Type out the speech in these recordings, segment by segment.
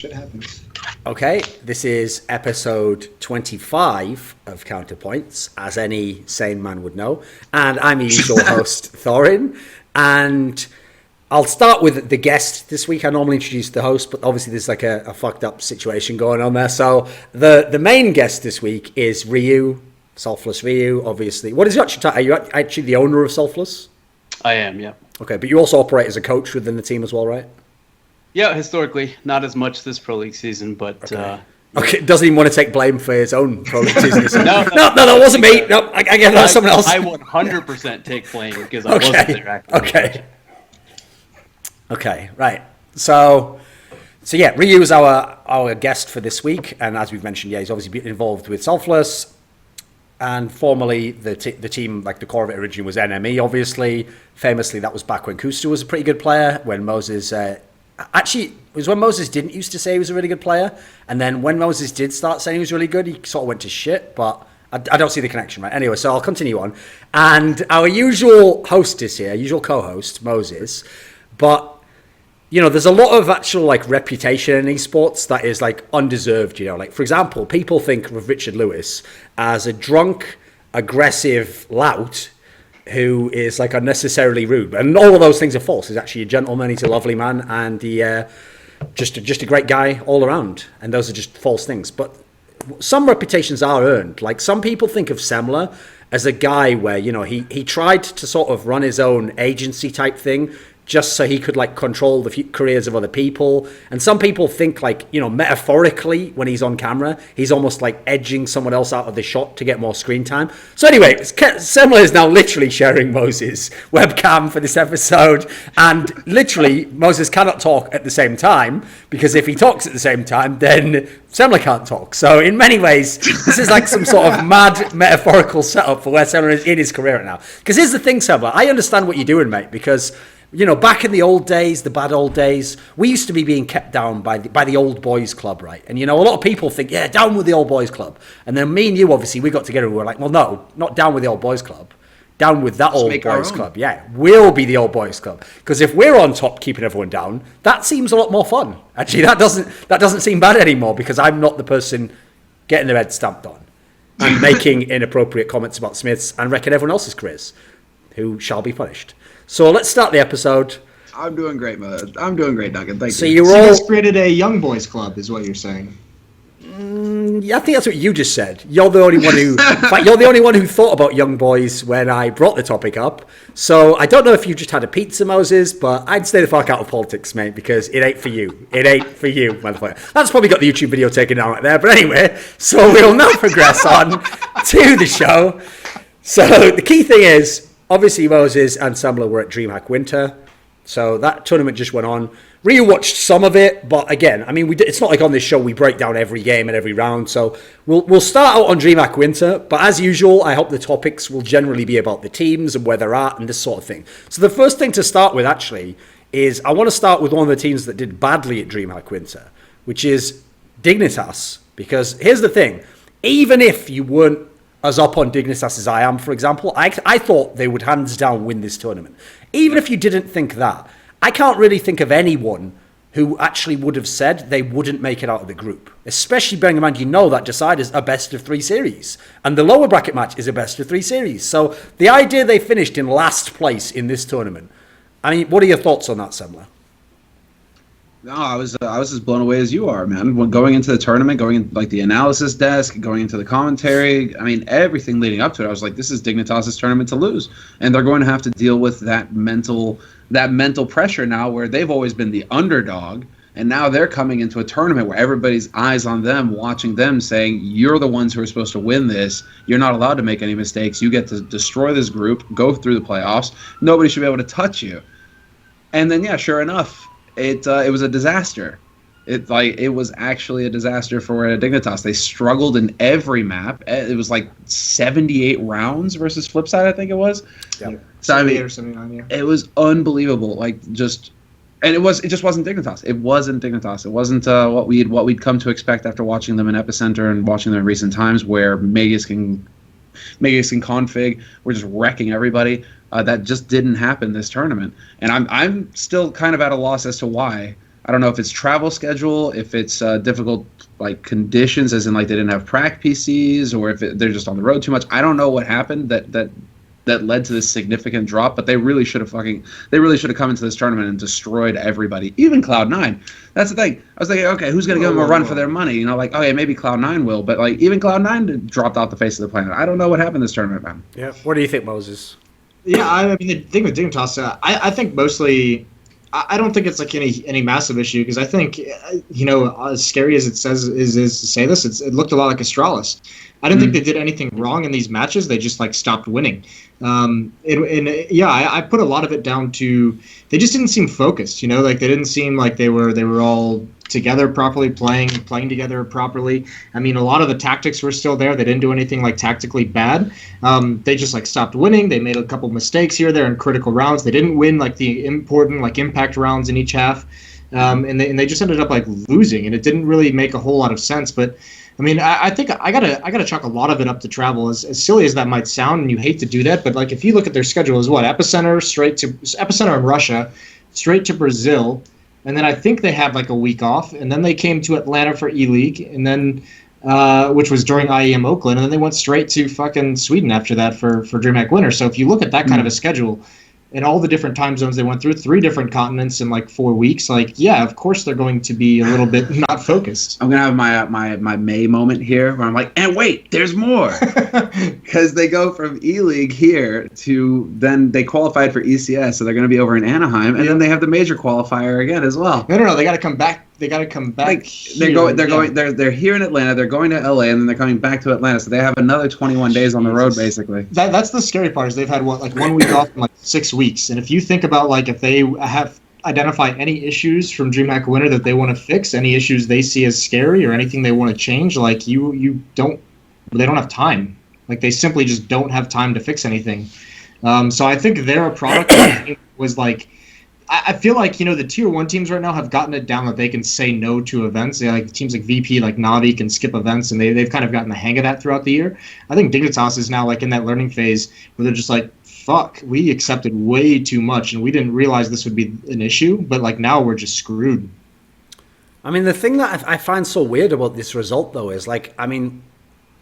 Shit happens. Okay, this is episode 25 of Counterpoints, as any sane man would know. And I'm your usual host, Thorin. And I'll start with the guest. This week I normally introduce the host, but obviously there's like a fucked up situation going on there. So the main guest this week is Ryu, Selfless Ryu, obviously. What is your actual title? Are you actually the owner of Selfless? I am, yeah. Okay, but you also operate as a coach within the team as well, right? Yeah, historically, not as much this Pro League season, but... Okay, doesn't even want to take blame for his own Pro League season. No, that wasn't me. No, I get that was someone else. I 100% take blame because I wasn't there actively. Okay, right. So yeah, Ryu is our guest for this week, and as we've mentioned, yeah, he's obviously been involved with Selfless, and formerly the team, like the core of it originally was NME, obviously. Famously, that was back when Kusta was a pretty good player, when Moses... Actually, it was when Moses didn't used to say he was a really good player, and then when Moses did start saying he was really good, he sort of went to shit, but I don't see the connection, right? Anyway, so I'll continue on. And our usual host is here, usual co-host, Moses, but, you know, there's a lot of actual, like, reputation in esports that is, like, undeserved, you know? Like, for example, people think of Richard Lewis as a drunk, aggressive lout who is like unnecessarily rude, and all of those things are false. He's actually a gentleman, he's a lovely man, and he just a great guy all around, and those are just false things. But some reputations are earned. Like, some people think of Semmler as a guy where, you know, he tried to sort of run his own agency type thing just so he could, like, control the careers of other people. And some people think, like, you know, metaphorically, when he's on camera, he's almost like edging someone else out of the shot to get more screen time. So anyway, Semmler is now literally sharing Moses' webcam for this episode. And literally, Moses cannot talk at the same time, because if he talks at the same time, then Semmler can't talk. So in many ways, this is like some sort of mad metaphorical setup for where Semmler is in his career right now. Because here's the thing, Semmler, I understand what you're doing, mate, because... you know, back in the old days, the bad old days, we used to be being kept down by the old boys club, right? And, you know, a lot of people think, yeah, down with the old boys club. And then me and you, obviously, we got together and we were like, well, no, not down with the old boys club. Down with that old boys club. Yeah, we'll be the old boys club. Because if we're on top keeping everyone down, that seems a lot more fun. Actually, that doesn't seem bad anymore, because I'm not the person getting their head stamped on and making inappropriate comments about Smiths and wrecking everyone else's careers, who shall be punished. So let's start the episode. I'm doing great, man. I'm doing great, Duncan. Thank you. So you just created a young boys club, is what you're saying. Yeah, I think that's what you just said. You're the only one who, in fact, you're the only one who thought about young boys when I brought the topic up. So I don't know if you just had a pizza, Moses, but I'd stay the fuck out of politics, mate, because it ain't for you. It ain't for you, motherfucker. That's probably got the YouTube video taken down right there. But anyway, so we'll now progress on to the show. So the key thing is, obviously, Moses and Semmler were at Dreamhack Winter, so that tournament just went on. Ryu watched some of it, but again, I mean, it's not like on this show we break down every game and every round, so we'll start out on Dreamhack Winter, but as usual, I hope the topics will generally be about the teams and where they're at and this sort of thing. So the first thing to start with, actually, is I want to start with one of the teams that did badly at Dreamhack Winter, which is Dignitas, because here's the thing, even if you weren't as up on Dignitas as I am, for example, I thought they would hands down win this tournament. Even if you didn't think that, I can't really think of anyone who actually would have said they wouldn't make it out of the group. Especially bearing in mind, you know that Decide is a best of 3 series. And the lower bracket match is a best of 3 series. So the idea they finished in last place in this tournament, I mean, what are your thoughts on that, Semmler? No, I was as blown away as you are, man. When going into the tournament, going in like the analysis desk, going into the commentary, I mean, everything leading up to it, I was like, this is Dignitas' tournament to lose, and they're going to have to deal with that mental pressure now, where they've always been the underdog, and now they're coming into a tournament where everybody's eyes on them, watching them, saying, you're the ones who are supposed to win this. You're not allowed to make any mistakes. You get to destroy this group, go through the playoffs. Nobody should be able to touch you. And then, yeah, sure enough, it was a disaster. It was actually a disaster for Dignitas. They struggled in every map. It was like 78 rounds versus Flipside, I think it was. Yeah. So I mean, it was unbelievable. Like, just, and it just wasn't Dignitas. It wasn't Dignitas. It wasn't what we'd come to expect after watching them in Epicenter and watching them in recent times, where Magus and Config were just wrecking everybody. That just didn't happen this tournament, and I'm still kind of at a loss as to why. I don't know if it's travel schedule, if it's difficult like conditions, as in like they didn't have prac PCs, or if they're just on the road too much. I don't know what happened that led to this significant drop, but they really should have come into this tournament and destroyed everybody, even Cloud9. That's the thing. I was thinking, okay, who's going to give them a run for their money? You know, like, okay, maybe Cloud9 will, but like even Cloud9 dropped off the face of the planet. I don't know what happened this tournament, man. Yeah. What do you think, Moses? Yeah, I mean, the thing with Dignitas, I think mostly, I don't think it's like any massive issue, because I think, as scary as it is to say this, it looked a lot like Astralis. I don't think they did anything wrong in these matches. They just like stopped winning. I put a lot of it down to they just didn't seem focused. Like they didn't seem like they were all together properly, playing together properly. I mean, a lot of the tactics were still there. They didn't do anything like tactically bad. They just like stopped winning. They made a couple mistakes here, there in critical rounds. They didn't win like the important like impact rounds in each half, and they just ended up like losing. And it didn't really make a whole lot of sense. But I mean, I think I gotta chalk a lot of it up to travel. As silly as that might sound, and you hate to do that, but like if you look at their schedule, is what Epicenter in Russia, straight to Brazil, and then I think they had like a week off, and then they came to Atlanta for ELEAGUE, and then which was during IEM Oakland, and then they went straight to fucking Sweden after that for Dreamhack Winter. So if you look at that kind of a schedule, and all the different time zones they went through, 3 different continents in like 4 weeks, like, yeah, of course they're going to be a little bit not focused. I'm going to have my May moment here where I'm like, and wait, there's more. Because they go from E-League here to then they qualified for ECS, so they're going to be over in Anaheim, and then they have the major qualifier again as well. No, they got to come back. They got to come back. Like, they're here in Atlanta. They're going to LA, and then they're coming back to Atlanta. So they have another 21 days on the road, basically. That's the scary part. Is they've had 1 week off in like 6 weeks, and if you think about like if they have identify any issues from DreamHack Winter that they want to fix, any issues they see as scary or anything they want to change, like they don't have time. Like they simply just don't have time to fix anything. So I think their product was like. I feel like, the Tier 1 teams right now have gotten it down that they can say no to events. They like teams like VP, like Navi can skip events, and they've kind of gotten the hang of that throughout the year. I think Dignitas is now like in that learning phase where they're just like, fuck, we accepted way too much, and we didn't realize this would be an issue, but like now we're just screwed. I mean, the thing that I find so weird about this result, though, is like, I mean,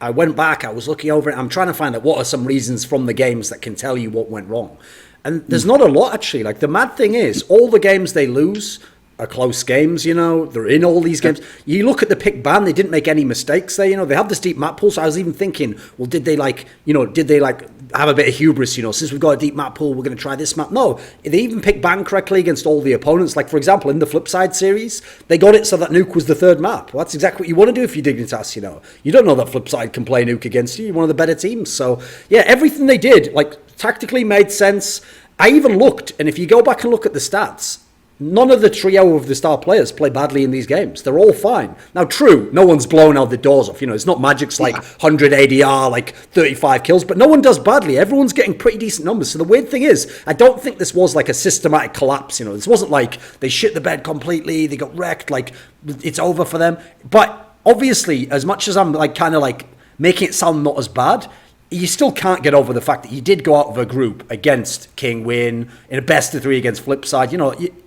I went back, I was looking over it, I'm trying to find out what are some reasons from the games that can tell you what went wrong. And there's not a lot, actually. Like, the mad thing is, all the games they lose are close games, They're in all these games. You look at the pick ban, they didn't make any mistakes there, They have this deep map pool, so I was even thinking, well, did they have a bit of hubris, since we've got a deep map pool, we're going to try this map. No, they even picked ban correctly against all the opponents. Like, for example, in the Flipside series, they got it so that Nuke was the third map. Well, that's exactly what you want to do if you're Dignitas, You don't know that Flipside can play Nuke against you. You're one of the better teams. So, yeah, everything they did, like, tactically made sense. I even looked, and if you go back and look at the stats, none of the trio of the star players play badly in these games. They're all fine. Now, true, no one's blown out the doors off. It's not Magic's like 100 ADR, like 35 kills, but no one does badly. Everyone's getting pretty decent numbers. So the weird thing is, I don't think this was like a systematic collapse. This wasn't like they shit the bed completely, they got wrecked, like it's over for them. But obviously, as much as I'm like kind of like making it sound not as bad, you still can't get over the fact that you did go out of a group against King Win in a best of 3 against Flipside.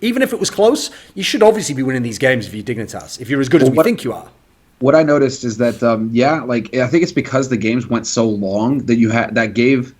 Even if it was close, you should obviously be winning these games if you're Dignitas, if you're as good as we think you are. What I noticed is that, I think it's because the games went so long that that gave,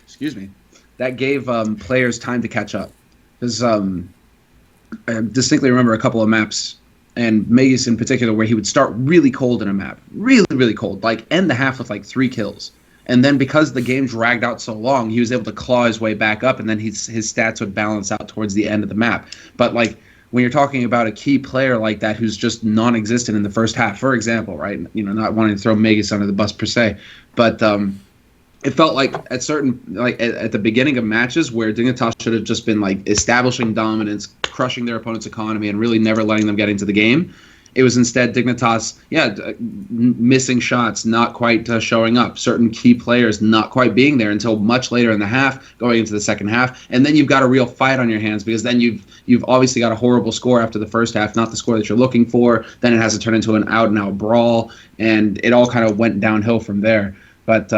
excuse me, that gave players time to catch up. Because I distinctly remember a couple of maps, and Magus in particular, where he would start really cold in a map, really, really cold, like end the half with like 3 kills. And then because the game dragged out so long, he was able to claw his way back up, and then his stats would balance out towards the end of the map. But like when you're talking about a key player like that who's just non-existent in the first half, for example, right? Not wanting to throw Magus under the bus per se, but it felt like at the beginning of matches where Dignitas should have just been like establishing dominance, crushing their opponent's economy, and really never letting them get into the game. It was instead Dignitas, missing shots, not quite showing up, certain key players not quite being there until much later in the half, going into the second half, and then you've got a real fight on your hands because then you've obviously got a horrible score after the first half, not the score that you're looking for. Then it has to turn into an out-and-out brawl, and it all kind of went downhill from there. But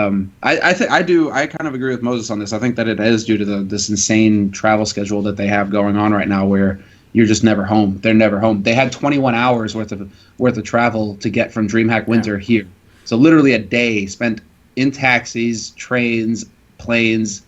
I kind of agree with Moses on this. I think that it is due to this insane travel schedule that they have going on right now, where you're just never home. They're never home. They had 21 hours worth of travel to get from Dreamhack Winter here. So literally a day spent in taxis, trains, planes,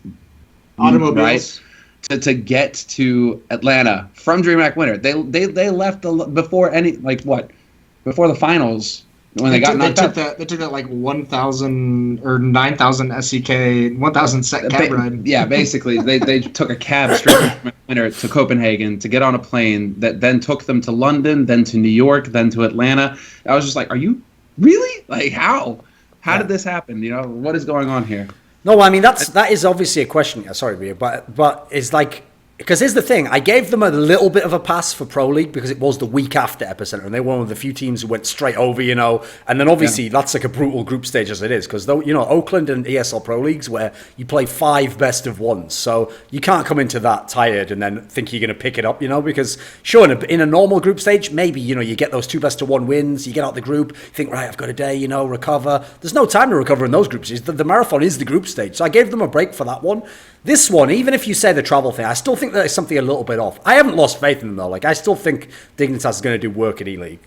automobiles, right, to get to Atlanta from Dreamhack Winter. They left before the finals. When they took that like 1,000 or 9,000 SEK, 1,000 SEK cab ride. Yeah, basically they took a cab straight from Winter to Copenhagen to get on a plane that then took them to London, then to New York, then to Atlanta. I was just like, are you really? Like, how? How did this happen? You know, what is going on here? No, I mean that is obviously a question. Sorry, Ria, but it's like, because here's the thing, I gave them a little bit of a pass for Pro League because it was the week after Epicenter, and they were one of the few teams who went straight over, you know. And then obviously that's like a brutal group stage as it is, because though, you know, Oakland and ESL Pro Leagues where you play 5 best of ones, so you can't come into that tired and then think you're going to pick it up, you know. Because sure, in a normal group stage, maybe, you know, you get those 2 best of 1 wins, you get out the group, you think, right, I've got a day, you know, recover. There's no time to recover in those group stages. The marathon is the group stage, so I gave them a break for that one. This one, even if you say the travel thing, I still think there's something a little bit off. I haven't lost faith in them, though. Like, I still think Dignitas is going to do work at ELEAGUE.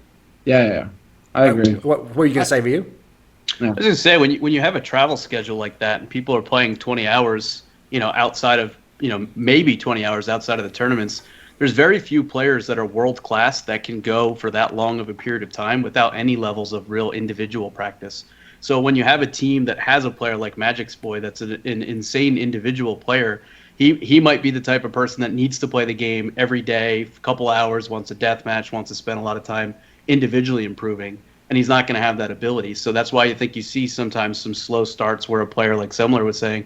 Yeah. I agree. What were you going to say, Ryu? I was going to say, when you have a travel schedule like that and people are playing 20 hours, you know, outside of, you know, maybe 20 hours outside of the tournaments, there's very few players that are world class that can go for that long of a period of time without any levels of real individual practice. So when you have a team that has a player like Magic's Boy that's an insane individual player, he might be the type of person that needs to play the game every day, a couple hours, wants a death match, wants to spend a lot of time individually improving, and he's not going to have that ability. So that's why you think you see sometimes some slow starts where a player like Semmler was saying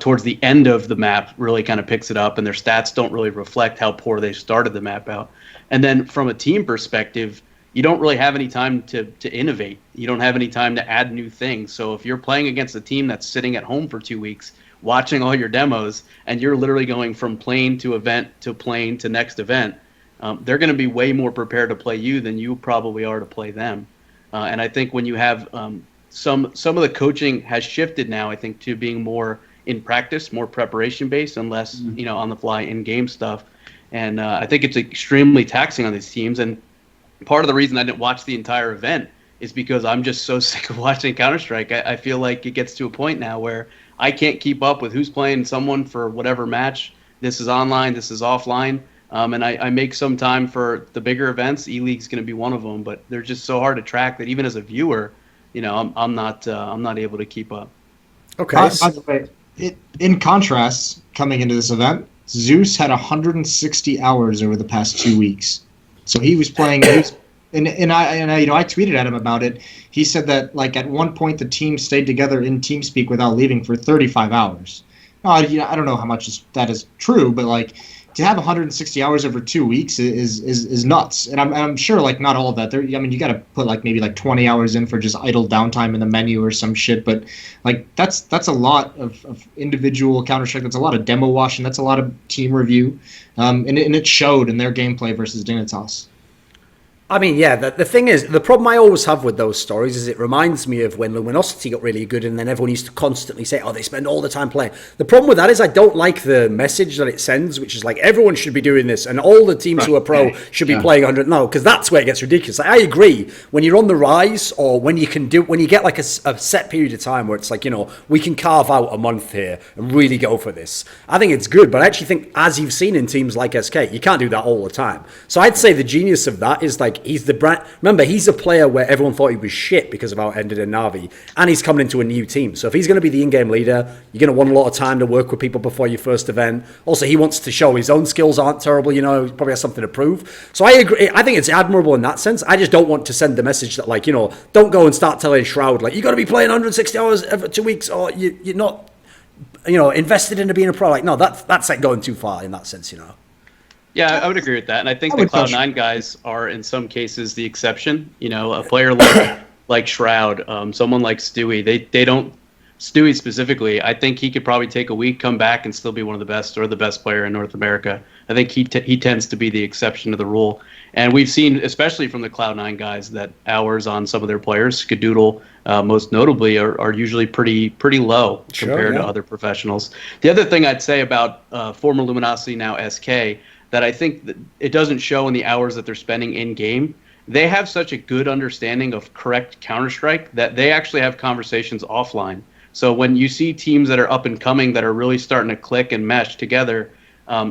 towards the end of the map really kind of picks it up, and their stats don't really reflect how poor they started the map out. And then from a team perspective, you don't really have any time to innovate. You don't have any time to add new things. So if you're playing against a team that's sitting at home for 2 weeks, watching all your demos, and you're literally going from plane to event to plane to next event, they're going to be way more prepared to play you than you probably are to play them. And I think when you have some of the coaching has shifted now, I think, to being more in practice, more preparation based, and less you know, on the fly in game stuff. And I think it's extremely taxing on these teams. And part of the reason I didn't watch the entire event is because I'm just so sick of watching Counter-Strike. I feel like it gets to a point now where I can't keep up with who's playing someone for whatever match. This is online, this is offline. And I make some time for the bigger events. ELEAGUE's going to be one of them, but they're just so hard to track that even as a viewer, you know, I'm not able to keep up. Okay. By the way, in contrast, coming into this event, Zeus had 160 hours over the past 2 weeks. So he was playing, and I tweeted at him about it. He said that, like, at one point the team stayed together in TeamSpeak without leaving for 35 hours. I don't know how much that is true, but like, to have 160 hours over 2 weeks is nuts. And I'm sure, like, not all of that. You got to put like maybe like 20 hours in for just idle downtime in the menu or some shit. But like, that's a lot of individual Counter-Strike. That's a lot of demo watching. That's a lot of team review. And it showed in their gameplay versus Dignitas. I mean, yeah, the thing is, the problem I always have with those stories is it reminds me of when Luminosity got really good and then everyone used to constantly say, oh, they spend all the time playing. The problem with that is I don't like the message that it sends, which is like, everyone should be doing this and all the teams who are pro should be playing 100. No, because that's where it gets ridiculous. Like, I agree. When you're on the rise, or when you get like a set period of time where it's like, you know, we can carve out a month here and really go for this, I think it's good. But I actually think, as you've seen in teams like SK, you can't do that all the time. So I'd say the genius of that is, like, he's the brand. Remember, he's a player where everyone thought he was shit because of how it ended in Na'Vi, and he's coming into a new team. So if he's going to be the in-game leader, you're going to want a lot of time to work with people before your first event. Also, he wants to show his own skills aren't terrible. You know, he probably has something to prove. So I agree. I think it's admirable in that sense. I just don't want to send the message that, like, you know, don't go and start telling Shroud, like, you got to be playing 160 hours every 2 weeks, or you're not, you know, invested into being a pro. Like, no, that's like going too far in that sense, you know. Yeah, I would agree with that, and I think the Cloud9 guys are in some cases the exception. You know, a player like Shroud, someone like Stewie, they don't. Stewie specifically, I think he could probably take a week, come back, and still be one of the best or the best player in North America. I think he tends to be the exception to the rule, and we've seen, especially from the Cloud9 guys, that hours on some of their players, Skadoodle most notably, are usually pretty low compared to other professionals. The other thing I'd say about former Luminosity, now SK. that I think that it doesn't show in the hours that they're spending in game. They have such a good understanding of correct Counter-Strike that they actually have conversations offline. So when you see teams that are up and coming that are really starting to click and mesh together,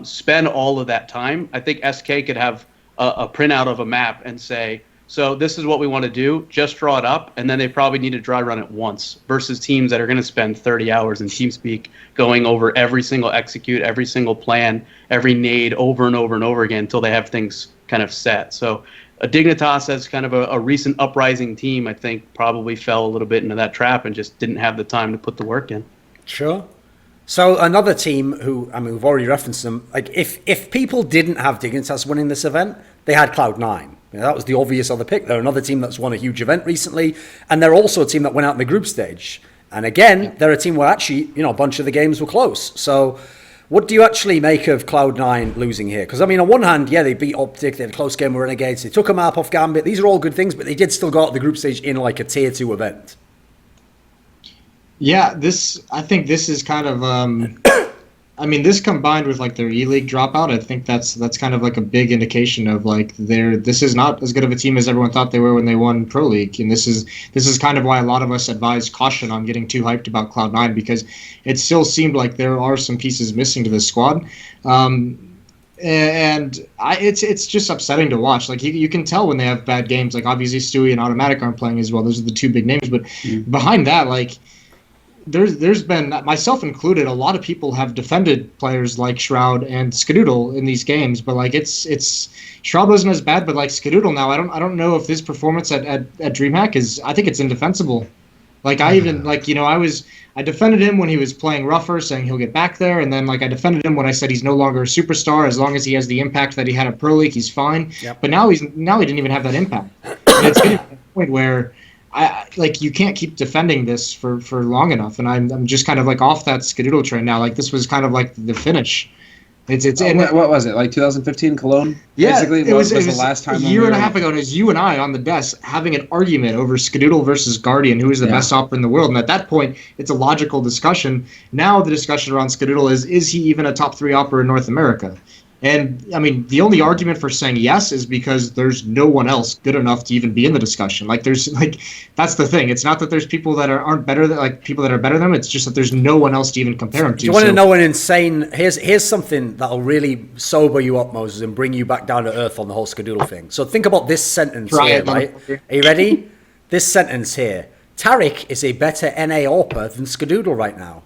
spend all of that time. I think SK could have a printout of a map and say, so this is what we want to do, just draw it up, and then they probably need to dry run it once, versus teams that are going to spend 30 hours in TeamSpeak going over every single execute, every single plan, every nade over and over and over again until they have things kind of set. So Dignitas as kind of a recent uprising team, I think, probably fell a little bit into that trap and just didn't have the time to put the work in. Sure. So another team who, I mean, we've already referenced them. Like, if people didn't have Dignitas winning this event, they had Cloud9. You know, that was the obvious other pick. They're another team that's won a huge event recently, and they're also a team that went out in the group stage. And again, they're a team where actually, you know, a bunch of the games were close. So what do you actually make of Cloud9 losing here? Because, I mean, on one hand, yeah, they beat Optic, they had a close game with Renegades, they took a map off Gambit. These are all good things, but they did still go out the group stage in like a tier 2 event. Yeah, I think this is kind of, I mean, this combined with like their E-League dropout, I think that's kind of like a big indication of like this is not as good of a team as everyone thought they were when they won Pro League, and this is kind of why a lot of us advise caution on getting too hyped about Cloud9, because it still seemed like there are some pieces missing to this squad. It's just upsetting to watch. Like you can tell when they have bad games. Like obviously Stewie and Automatic aren't playing as well. Those are the two big names, but behind that, like. There's been, myself included, a lot of people have defended players like Shroud and Skadoodle in these games, but like it's Shroud wasn't as bad, but like Skadoodle now, I don't know if his performance at DreamHack is, I think it's indefensible. Like I even like, you know, I defended him when he was playing rougher, saying he'll get back there, and then like I defended him when I said he's no longer a superstar. As long as he has the impact that he had at Pro League, he's fine. Yep. But now he didn't even have that impact. And it's getting to the point where like you can't keep defending this for long enough, and I'm just kind of like off that Skadoodle train now. Like this was kind of like the finish. What was it, like 2015 Cologne? Yeah, basically, it was the last time a year and a half ago. And it was you and I on the desk having an argument over Skadoodle versus Guardian, who is the best opera in the world. And at that point, it's a logical discussion. Now the discussion around Skadoodle is he even a top 3 opera in North America? And, I mean, the only argument for saying yes is because there's no one else good enough to even be in the discussion. Like, that's the thing. It's not that there's people that aren't better than, like, people that are better than them. It's just that there's no one else to even compare them to. Do you want to know an insane... Here's something that'll really sober you up, Moses, and bring you back down to earth on the whole Skadoodle thing. So think about this sentence here, right? Are you ready? This sentence here. Tariq is a better NA AWPer than Skadoodle right now.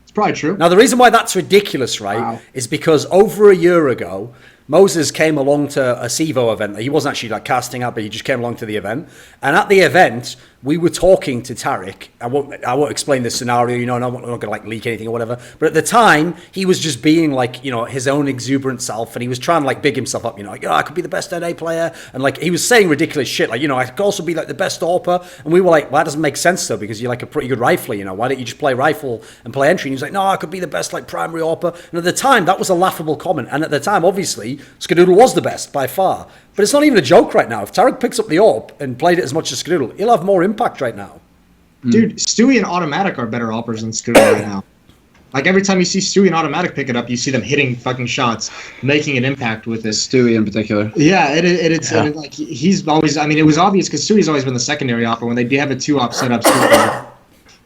It's probably true. Now, the reason why that's ridiculous, right, is because over a year ago, Moses came along to a CEVO event. He wasn't actually like casting out, but he just came along to the event. And at the event, we were talking to Tariq. I won't explain this scenario, you know, and I'm not going to like leak anything or whatever. But at the time, he was just being like, you know, his own exuberant self, and he was trying to like big himself up, you know, like, oh, I could be the best NA player. And like, he was saying ridiculous shit, like, you know, I could also be like the best AWPer. And we were like, well, that doesn't make sense though, because you're like a pretty good rifler, you know, why don't you just play rifle and play entry? And he was like, no, I could be the best like primary AWPer. And at the time, that was a laughable comment. And at the time, obviously, Skadoodle was the best by far. But it's not even a joke right now. If Tariq picks up the AWP and played it as much as Skadoodle, he'll have more impact right now. Dude, Stewie and Automatic are better AWPers than Skadoodle right now. Like every time you see Stewie and Automatic pick it up, you see them hitting fucking shots, making an impact with this. Stewie in particular. Yeah, it's like he's always. I mean, it was obvious because Stewie's always been the secondary AWPer when they have a 2-op setup.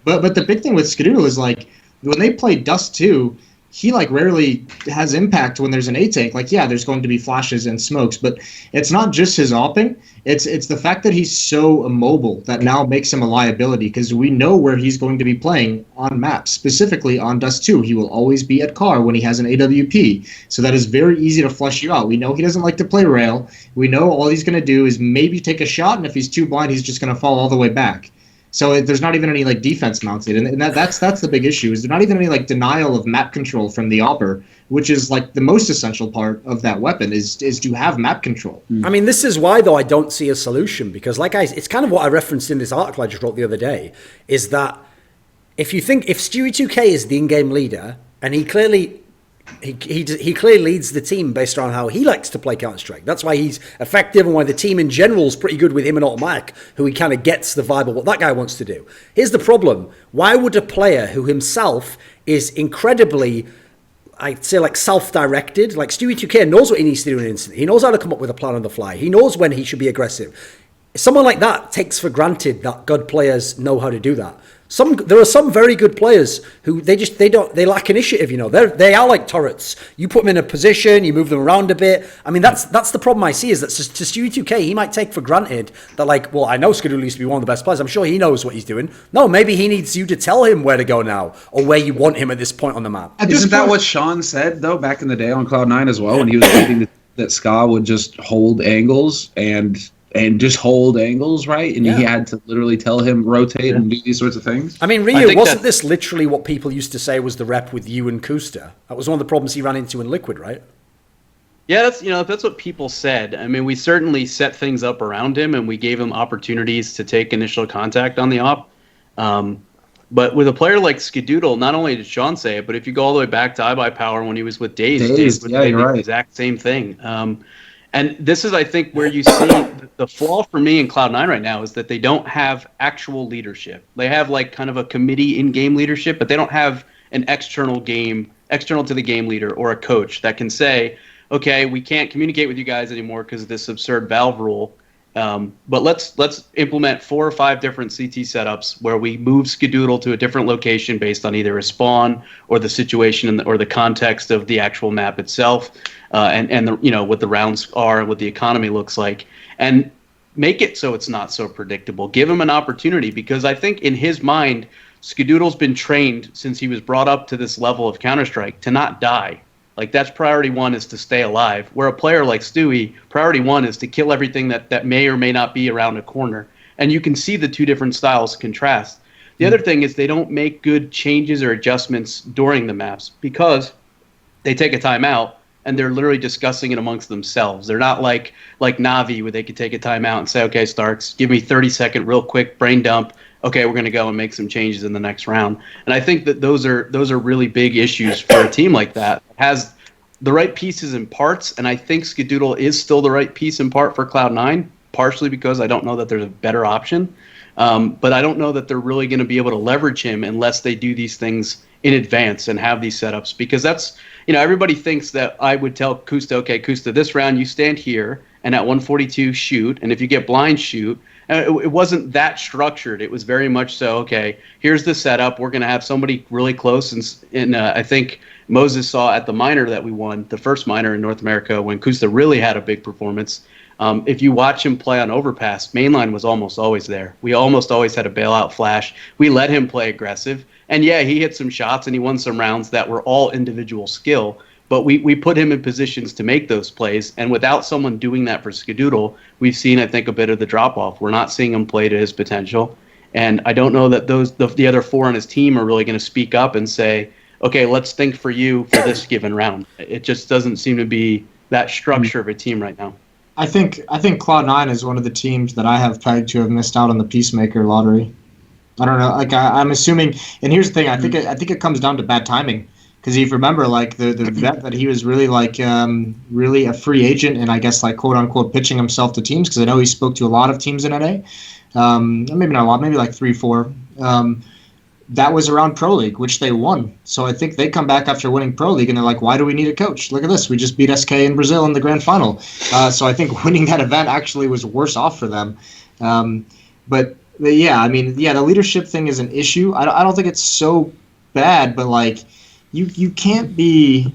But the big thing with Skadoodle is like when they play Dust 2. He like rarely has impact when there's an A-tank. Like, yeah, there's going to be flashes and smokes, but it's not just his opping. It's the fact that he's so immobile that now makes him a liability, because we know where he's going to be playing on maps, specifically on Dust 2. He will always be at car when he has an AWP, so that is very easy to flush you out. We know he doesn't like to play rail. We know all he's going to do is maybe take a shot, and if he's too blind, he's just going to fall all the way back. So there's not even any like defense mounted, and that's the big issue. Is there's not even any like denial of map control from the AWPer, which is like the most essential part of that weapon is to have map control. I mean, this is why though I don't see a solution, because it's kind of what I referenced in this article I just wrote the other day, is that if Stewie 2K is the in-game leader, and he clearly leads the team based on how he likes to play Counter-Strike. That's why he's effective, and why the team in general is pretty good with him and Automatic, who he kind of gets the vibe of what that guy wants to do. Here's the problem. Why would a player who himself is incredibly I'd say like self-directed. Like Stewie 2K knows what he needs to do in an instant. He knows how to come up with a plan on the fly. He knows when he should be aggressive. Someone like that takes for granted that good players know how to do that. There are some very good players who they lack initiative. They are like turrets. You put them in a position, you move them around a bit. I mean, that's the problem I see is that to Stewie 2K, he might take for granted that like, well, I know Skadoola used to be one of the best players. I'm sure he knows what he's doing. No, maybe he needs you to tell him where to go now or where you want him at this point on the map. Isn't that what Sean said though back in the day on Cloud9 as well when he was thinking that Ska would just hold angles and just hold angles, right? And he had to literally tell him rotate and do these sorts of things. I mean, Ryu, wasn't this literally what people used to say was the rep with you and Kusta? That was one of the problems he ran into in Liquid, right? Yeah, that's what people said. I mean, we certainly set things up around him, and we gave him opportunities to take initial contact on the op. But with a player like Skadoodle, not only did Sean say it, but if you go all the way back to iBuyPower when he was with Daze would say the exact same thing. And this is, I think, where you see the flaw for me in Cloud9 right now is that they don't have actual leadership. They have like kind of a committee in-game leadership, but they don't have an external to the game leader or a coach that can say, okay, we can't communicate with you guys anymore because of this absurd Valve rule. But let's implement 4 or 5 different CT setups where we move Skadoodle to a different location based on either a spawn or the situation or the context of the actual map itself, and what the rounds are and what the economy looks like, and make it so it's not so predictable. Give him an opportunity because I think in his mind, Skadoodle's been trained since he was brought up to this level of Counter-Strike to not die. Like, that's priority 1 is to stay alive. Where a player like Stewie, priority 1 is to kill everything that may or may not be around a corner. And you can see the two different styles contrast. The other thing is they don't make good changes or adjustments during the maps because they take a timeout and they're literally discussing it amongst themselves. They're not like Na'Vi where they could take a timeout and say, okay, Starks, give me 30-second real quick brain dump. Okay, we're going to go and make some changes in the next round. And I think that those are really big issues for a team like that. It has the right pieces and parts, and I think Skadoodle is still the right piece and part for Cloud9, partially because I don't know that there's a better option. But I don't know that they're really going to be able to leverage him unless they do these things in advance and have these setups. Because that's, everybody thinks that I would tell Kusta, okay, Kusta, this round you stand here, and at 142 shoot, and if you get blind, shoot. It wasn't that structured. It was very much so, okay, here's the setup. We're going to have somebody really close. And I think Moses saw at the minor that we won, the first minor in North America, when Kusta really had a big performance. If you watch him play on Overpass, mainline was almost always there. We almost always had a bailout flash. We let him play aggressive. And, yeah, he hit some shots and he won some rounds that were all individual skill. But we put him in positions to make those plays, and without someone doing that for Skadoodle, we've seen, I think, a bit of the drop-off. We're not seeing him play to his potential, and I don't know that the other 4 on his team are really going to speak up and say, okay, let's think for you for this given round. It just doesn't seem to be that structure of a team right now. I think Cloud9 is one of the teams that I have pegged to have missed out on the Peacemaker lottery. I don't know, like I'm assuming, and here's the thing, I think it comes down to bad timing. Because if you remember, like the vet that he was really really a free agent, and I guess like quote unquote pitching himself to teams. Because I know he spoke to a lot of teams in NA, maybe not a lot, maybe like 3-4. That was around Pro League, which they won. So I think they come back after winning Pro League, and they're like, "Why do we need a coach? Look at this, we just beat SK in Brazil in the grand final." So I think winning that event actually was worse off for them. But yeah, I mean, yeah, the leadership thing is an issue. I don't think it's so bad, but like. You can't be.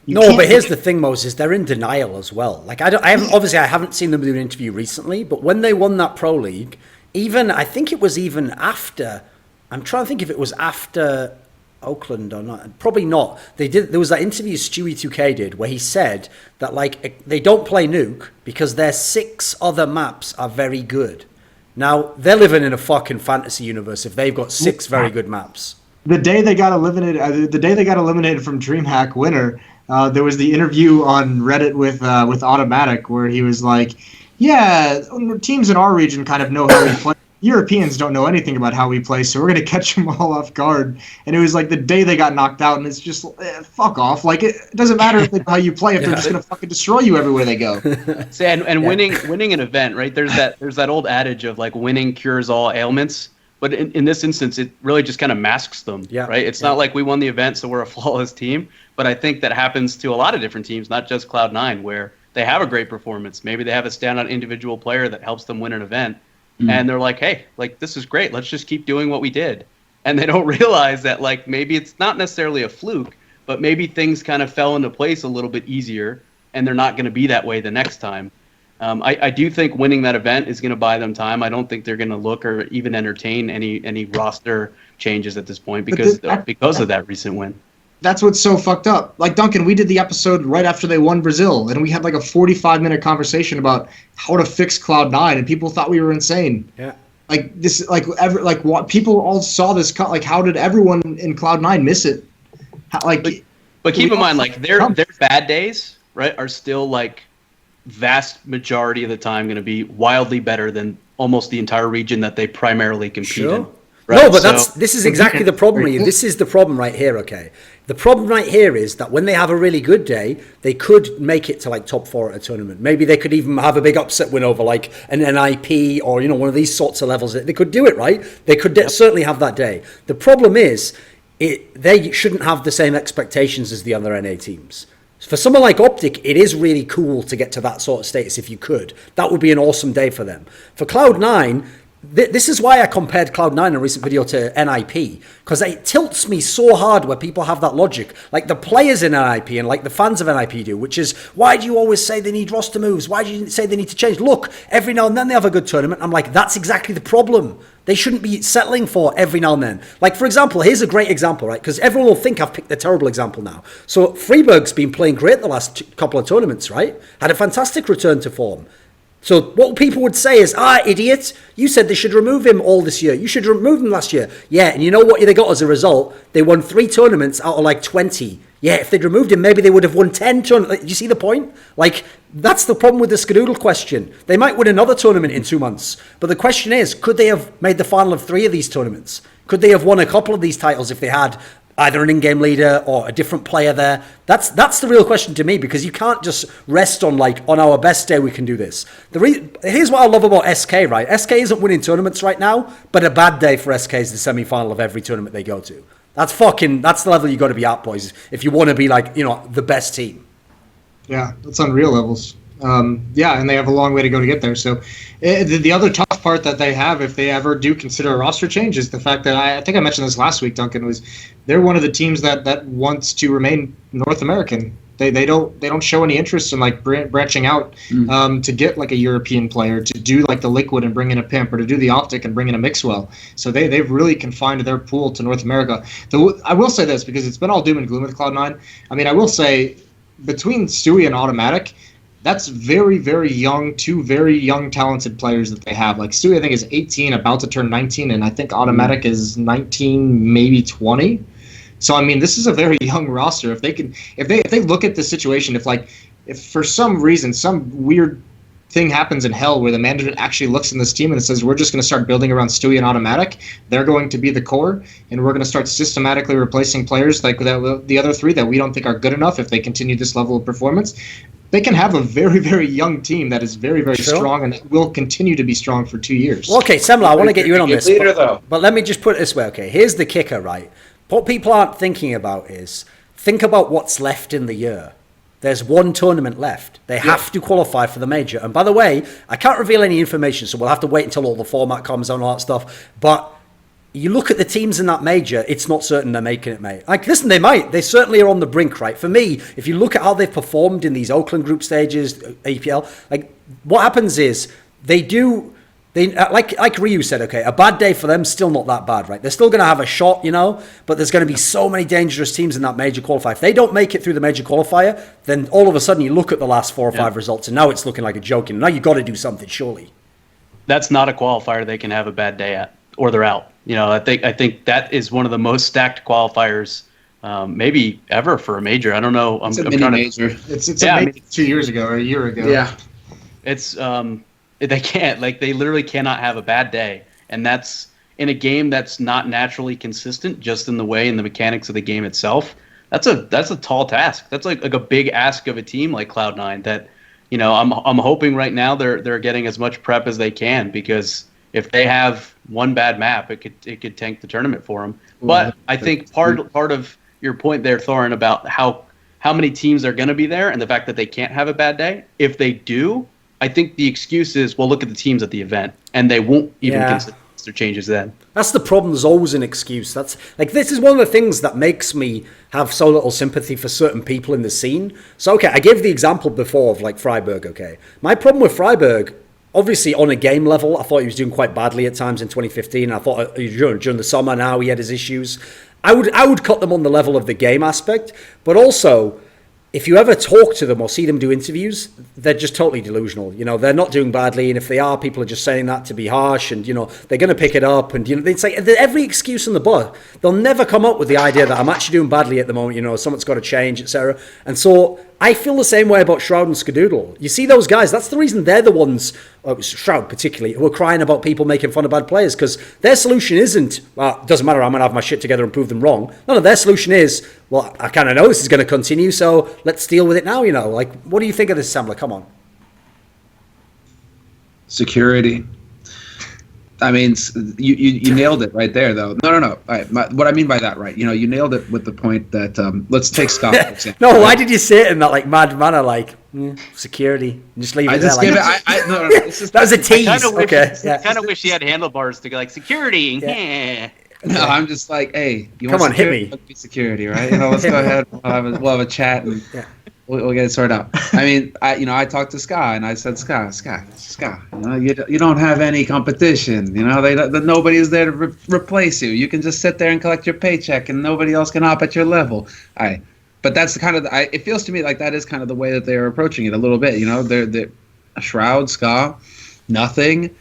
But here's the thing, Moses. They're in denial as well. Like I haven't seen them do an interview recently. But when they won that Pro League, I think it was even after. I'm trying to think if it was after Oakland or not. Probably not. There was that interview Stewie 2K did where he said that like they don't play Nuke because their 6 other maps are very good. Now they're living in a fucking fantasy universe if they've got 6 very good maps. The day they got eliminated from Dreamhack Winter, there was the interview on Reddit with Automatic where he was like, "Yeah, teams in our region kind of know how we play. Europeans don't know anything about how we play, so we're gonna catch them all off guard." And it was like the day they got knocked out, and it's just fuck off. Like it doesn't matter if they know how you play if they're just gonna fucking destroy you everywhere they go. And winning an event, right? There's that old adage of like winning cures all ailments. But in this instance, it really just kind of masks them, right? It's not like we won the event, so we're a flawless team. But I think that happens to a lot of different teams, not just Cloud9, where they have a great performance. Maybe they have a standout individual player that helps them win an event. And they're like, hey, like, this is great. Let's just keep doing what we did. And they don't realize that, like, maybe it's not necessarily a fluke, but maybe things kind of fell into place a little bit easier, and they're not going to be that way the next time. I do think winning that event is going to buy them time. I don't think they're going to look or even entertain any roster changes at this point because of that recent win. That's what's so fucked up. Like, Duncan, we did the episode right after they won Brazil, and we had like a 45-minute conversation about how to fix Cloud9, and people thought we were insane. Yeah. Like this, what people all saw this. Like, how did everyone in Cloud9 miss it? But keep in mind, like their bad days, right, are still like vast majority of the time going to be wildly better than almost the entire region that they primarily compete in. Right? No, but this is exactly the problem here. This is the problem right here, okay? The problem right here is that when they have a really good day, they could make it to like top 4 at a tournament. Maybe they could even have a big upset win over like an NIP or, one of these sorts of levels. They could do it, right? They could certainly have that day. The problem is they shouldn't have the same expectations as the other NA teams. For someone like Optic, it is really cool to get to that sort of status if you could. That would be an awesome day for them. For Cloud9, this is why I compared Cloud9 in a recent video to NIP, because it tilts me so hard where people have that logic. Like the players in NIP and like the fans of NIP do, which is, why do you always say they need roster moves? Why do you say they need to change? Look, every now and then they have a good tournament. I'm like, that's exactly the problem. They shouldn't be settling for every now and then. Like, for example, here's a great example, right? Because everyone will think I've picked a terrible example now. So Freeburg's been playing great the last couple of tournaments, right? Had a fantastic return to form. So what people would say is, idiot, you said they should remove him all this year. You should remove him last year. Yeah, and you know what they got as a result? They won 3 tournaments out of like 20. Yeah, if they'd removed him, maybe they would have won 10 tournaments. You see the point? Like, that's the problem with the Skadoodle question. They might win another tournament in 2 months. But the question is, could they have made the final of 3 of these tournaments? Could they have won a couple of these titles if they had either an in-game leader or a different player there? That's the real question to me, because you can't just rest on like, on our best day we can do this. Here's what I love about SK, right? SK isn't winning tournaments right now, but a bad day for SK is the semi-final of every tournament they go to. That's the level you got to be at, boys, if you want to be like, the best team. Yeah, that's unreal levels. And they have a long way to go to get there. So the other tough part that they have, if they ever do consider a roster change, is the fact that I think I mentioned this last week, Duncan, was they're one of the teams that wants to remain North American. They don't show any interest in like branching out to get like a European player, to do like the Liquid and bring in a Pimp, or to do the Optic and bring in a Mixwell. So they've really confined their pool to North America. I will say this, because it's been all doom and gloom with Cloud9. I mean, I will say between Stewie and Automatic, that's very, very young, 2 very young, talented players that they have. Like Stewie, I think, is 18, about to turn 19, and I think Automatic is 19, maybe 20. So I mean, this is a very young roster. If they look at the situation, if for some reason some weird thing happens in hell where the management actually looks in this team and it says, we're just going to start building around Stewie and Automatic, they're going to be the core, and we're going to start systematically replacing players like the other 3 that we don't think are good enough if they continue this level of performance, they can have a very, very young team that is very, very strong and that will continue to be strong for 2 years. Well, okay, Semmler, I want to get you in on this. Leader, but let me just put it this way, okay? Here's the kicker, right? What people aren't thinking about is, think about what's left in the year. There's 1 tournament left. They have to qualify for the major. And by the way, I can't reveal any information, so we'll have to wait until all the format comes out and all that stuff. But you look at the teams in that major, it's not certain they're making it, mate. Like, listen, they might. They certainly are on the brink, right? For me, if you look at how they've performed in these Oakland group stages, APL, like, what happens is like Ryu said, okay, a bad day for them, still not that bad, right? They're still going to have a shot, but there's going to be so many dangerous teams in that major qualifier. If they don't make it through the major qualifier, then all of a sudden you look at the last 4 or 5 results, and now it's looking like a joke. And now you've got to do something, surely. That's not a qualifier they can have a bad day at, or they're out. I think that is one of the most stacked qualifiers maybe ever for a major. I don't know. It's a mini major. It's a major 2 years ago or a year ago. Yeah. It's they can't, they literally cannot have a bad day, and that's in a game that's not naturally consistent, just in the way and the mechanics of the game itself. That's a tall task. That's like a big ask of a team like Cloud9 that, I'm hoping right now they're getting as much prep as they can, because if they have one bad map, it could tank the tournament for them. But I think part of your point there, Thorin, about how many teams are going to be there and the fact that they can't have a bad day. If they do, I think the excuse is, well, look at the teams at the event, and they won't even consider their changes then. That's the problem. There's always an excuse. That's like, this is one of the things that makes me have so little sympathy for certain people in the scene. So, okay, I gave the example before of like Freiburg, okay. My problem with Freiburg, obviously on a game level, I thought he was doing quite badly at times in 2015. I thought during the summer now he had his issues. I would cut them on the level of the game aspect, but also, if you ever talk to them or see them do interviews, they're just totally delusional. You know, they're not doing badly, and if they are, people are just saying that to be harsh, and, you know, they're going to pick it up, and, you know, they'd say every excuse in the book. They'll never come up with the idea that I'm actually doing badly at the moment, you know, something's got to change, etc. And so I feel the same way about Shroud and Skadoodle. You see those guys, that's the reason they're the ones, Shroud particularly, who are crying about people making fun of bad players, because their solution isn't, well, it doesn't matter, I'm going to have my shit together and prove them wrong. No, their solution is, well, I kind of know this is going to continue, so let's deal with it now, you know. Like, what do you think of this, Semmler? Come on. Security. I mean, you nailed it right there, though. No. All right, what I mean by that, right? You know, you nailed it with the point that let's take Scott, for example. No, why did you say it in that like mad manner, like security? Just leave it there. Just like, give it. No. That was a tease. I kind of wish he had handlebars to go like security. Yeah. No, I'm just like, hey, you come want on, hit me. Security, right? You know, let's go ahead. We'll have a chat and we'll get it sorted out. I mean, I talked to Ska and I said, Ska, you know, you don't have any competition. You know, nobody is there to replace you. You can just sit there and collect your paycheck, and nobody else can hop at your level. But that's the kind of it feels to me like that is kind of the way that they are approaching it a little bit. You know, they're Shroud, Ska, nothing.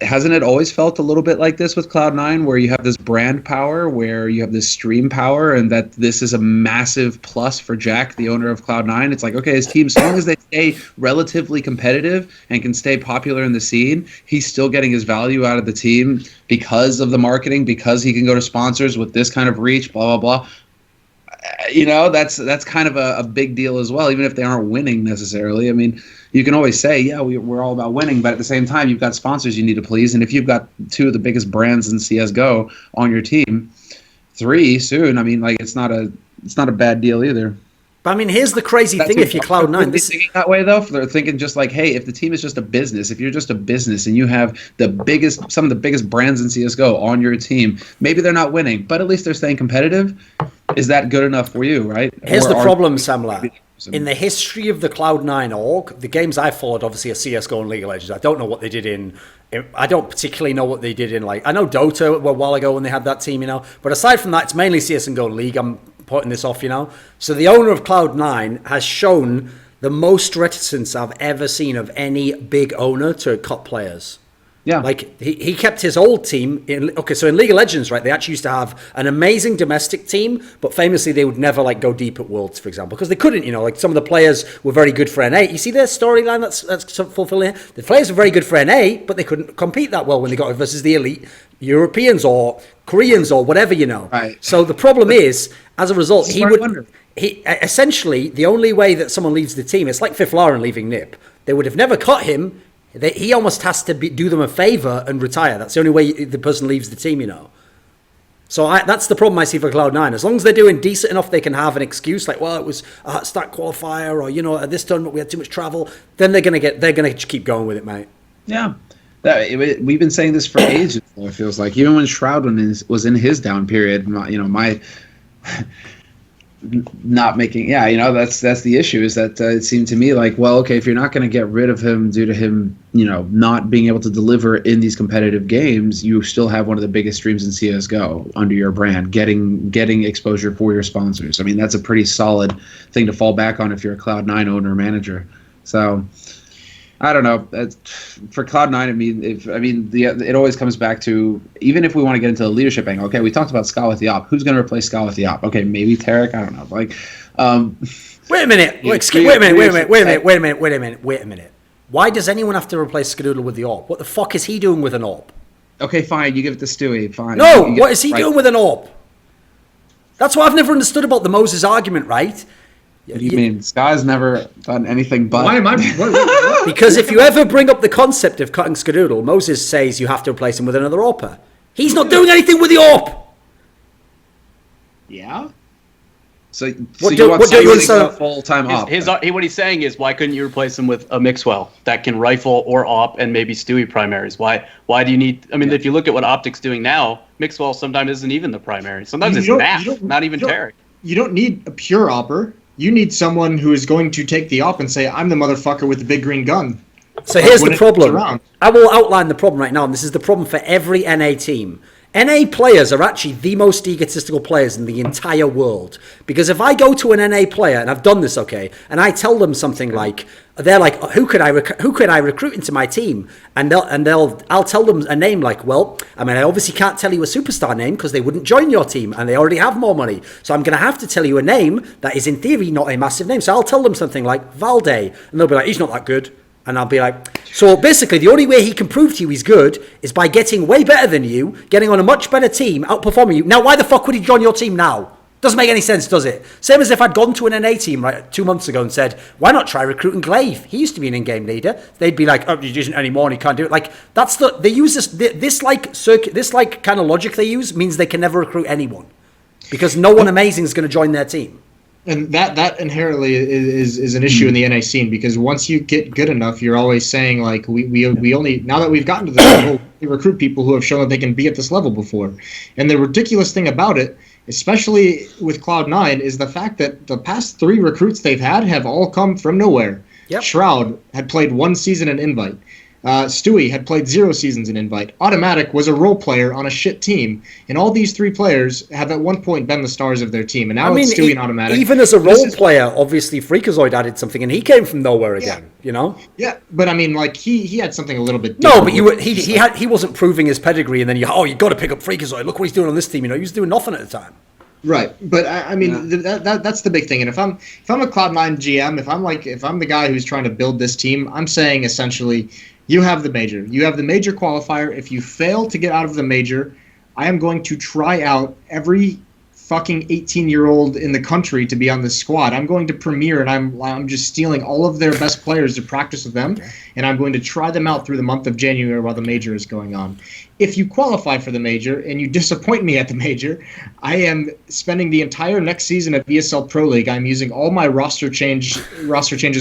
Hasn't it always felt a little bit like this with Cloud9, where you have this brand power, where you have this stream power, and that this is a massive plus for Jack, the owner of Cloud9? It's like, okay, his team, as long as they stay relatively competitive and can stay popular in the scene, he's still getting his value out of the team because of the marketing, because he can go to sponsors with this kind of reach, blah, blah, blah. You know, that's kind of a big deal as well, even if they aren't winning necessarily. I mean, you can always say, yeah, we're all about winning, but at the same time, you've got sponsors you need to please. And if you've got two of the biggest brands in CSGO on your team, 3 soon, I mean, like, it's not a bad deal either. But I mean, here's the crazy thing: if you're Cloud9, this thinking that way though, they're thinking just like, hey, if the team is just a business, if you're just a business and you have some of the biggest brands in CS:GO on your team, maybe they're not winning, but at least they're staying competitive. Is that good enough for you, right? Here's the problem, Semmler. In the history of the Cloud9 org, the games I followed obviously are CS:GO and League of Legends. I don't know what they did I don't particularly know what they did in, like, I know Dota a while ago when they had that team, you know, but aside from that, it's mainly CS&GO and League. I'm putting this off, you know. So the owner of Cloud9 has shown the most reticence I've ever seen of any big owner to cut players. Yeah. Like, he kept his old team so in League of Legends, right, they actually used to have an amazing domestic team, but famously they would never, like, go deep at Worlds, for example, because they couldn't, you know, like, some of the players were very good for NA. You see their storyline that's fulfilling? The players were very good for NA, but they couldn't compete that well when they got versus the elite Europeans or Koreans or whatever, you know. Right. So the problem is, as a result, he essentially, the only way that someone leaves the team, it's like Fifth Lauren leaving NIP. They would have never cut him. He almost has to do them a favor and retire. That's the only way the person leaves the team, you know. So that's the problem I see for Cloud9. As long as they're doing decent enough, they can have an excuse like, well, it was a start qualifier, or, you know, at this tournament we had too much travel. Then they're gonna keep going with it, mate. Yeah, we've been saying this for ages. It feels like even when Shroud was in his down period, you know, my not making, you know, that's the issue, is that it seemed to me like, well, okay, if you're not going to get rid of him due to him, you know, not being able to deliver in these competitive games, you still have one of the biggest streams in CS:GO under your brand, getting exposure for your sponsors. I mean, that's a pretty solid thing to fall back on if you're a Cloud9 owner or manager. So I don't know. For Cloud9, it always comes back to, even if we want to get into the leadership angle. Okay, we talked about Ska with the op. Who's going to replace Ska with the op? Okay, maybe Tarek. I don't know. Like, wait a minute. Wait a minute. Why does anyone have to replace Skadoodle with the AWP? What the fuck is he doing with an AWP? Okay, fine. You give it to Stewie. Fine. No, what is he doing with an AWP? That's what I've never understood about the Moses argument, right? What do you mean? Ska's never done anything but. Why am I? What Because if you ever bring up the concept of cutting Skadoodle, Moses says you have to replace him with another AWPer. He's not doing anything with the AWP. Yeah. So you do want you a full-time op? What he's saying is, why couldn't you replace him with a Mixwell that can rifle or op and maybe Stewie primaries? Why do you need? I mean, if you look at what Optic's doing now, Mixwell sometimes isn't even the primary. Sometimes it's Nap, not even Terry. You don't need a pure opper. You need someone who is going to take the op and say, "I'm the motherfucker with the big green gun." So here's the problem. I will outline the problem right now, and this is the problem for every NA team. NA players are actually the most egotistical players in the entire world. Because if I go to an NA player, and I've done this, okay, and I tell them something like, they're like, who could I recruit into my team? I'll tell them a name like, well, I mean, I obviously can't tell you a superstar name because they wouldn't join your team and they already have more money. So I'm going to have to tell you a name that is in theory not a massive name. So I'll tell them something like Valde, and they'll be like, he's not that good. And I'll be like, so basically the only way he can prove to you he's good is by getting way better than you, getting on a much better team, outperforming you. Now, why the fuck would he join your team now? Doesn't make any sense, does it? Same as if I'd gone to an NA team 2 months ago and said, why not try recruiting Glaive? He used to be an in-game leader. They'd be like, oh, he isn't anymore and he can't do it. Like, they use this kind of logic they use means they can never recruit anyone. Because no one amazing is going to join their team. And that inherently is an issue in the NA scene, because once you get good enough, you're always saying, like, we only, now that we've gotten to this level, we recruit people who have shown that they can be at this level before. And the ridiculous thing about it, especially with Cloud9, is the fact that the past 3 recruits they've had have all come from nowhere. Yep. Shroud had played 1 season in Invite. Stewie had played 0 seasons in Invite. Automatic was a role player on a shit team. And all these 3 players have at one point been the stars of their team. And now it's Stewie and Automatic. Even as a role player, obviously Freakazoid added something and he came from nowhere again, you know? Yeah, but I mean, like, he had something a little bit different. No, but he wasn't proving his pedigree, and then you got to pick up Freakazoid. Look what he's doing on this team, you know? He was doing nothing at the time. Right, but I mean that's the big thing. And if I'm a Cloud9 GM, if I'm the guy who's trying to build this team, I'm saying essentially, you have the major. You have the major qualifier. If you fail to get out of the major, I am going to try out every fucking 18-year-old in the country to be on this squad. I'm going to premiere, and I'm just stealing all of their best players to practice with them, and I'm going to try them out through the month of January while the major is going on. If you qualify for the major and you disappoint me at the major, I am spending the entire next season of ESL Pro League. I'm using all my roster changes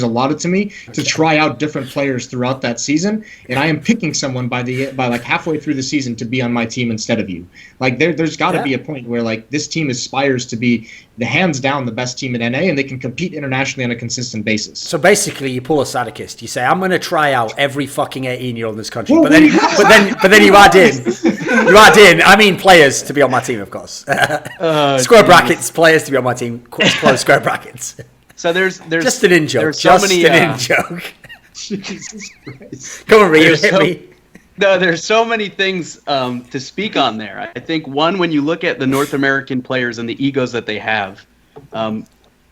allotted to me to try out different players throughout that season, and I am picking someone by like halfway through the season to be on my team instead of you. Like there's got to be a point where like this team aspires to be the hands down the best team in NA, and they can compete internationally on a consistent basis. So basically, you pull a sadicist. You say, "I'm going to try out every fucking 18-year-old in this country," but then you add in. I mean, players to be on my team, of course. Square brackets, players to be on my team. Close square brackets. So there's just an in joke. An in joke. Jesus Christ! Come on, Ryu, hit me. No, there's so many things to speak on there. I think one, when you look at the North American players and the egos that they have,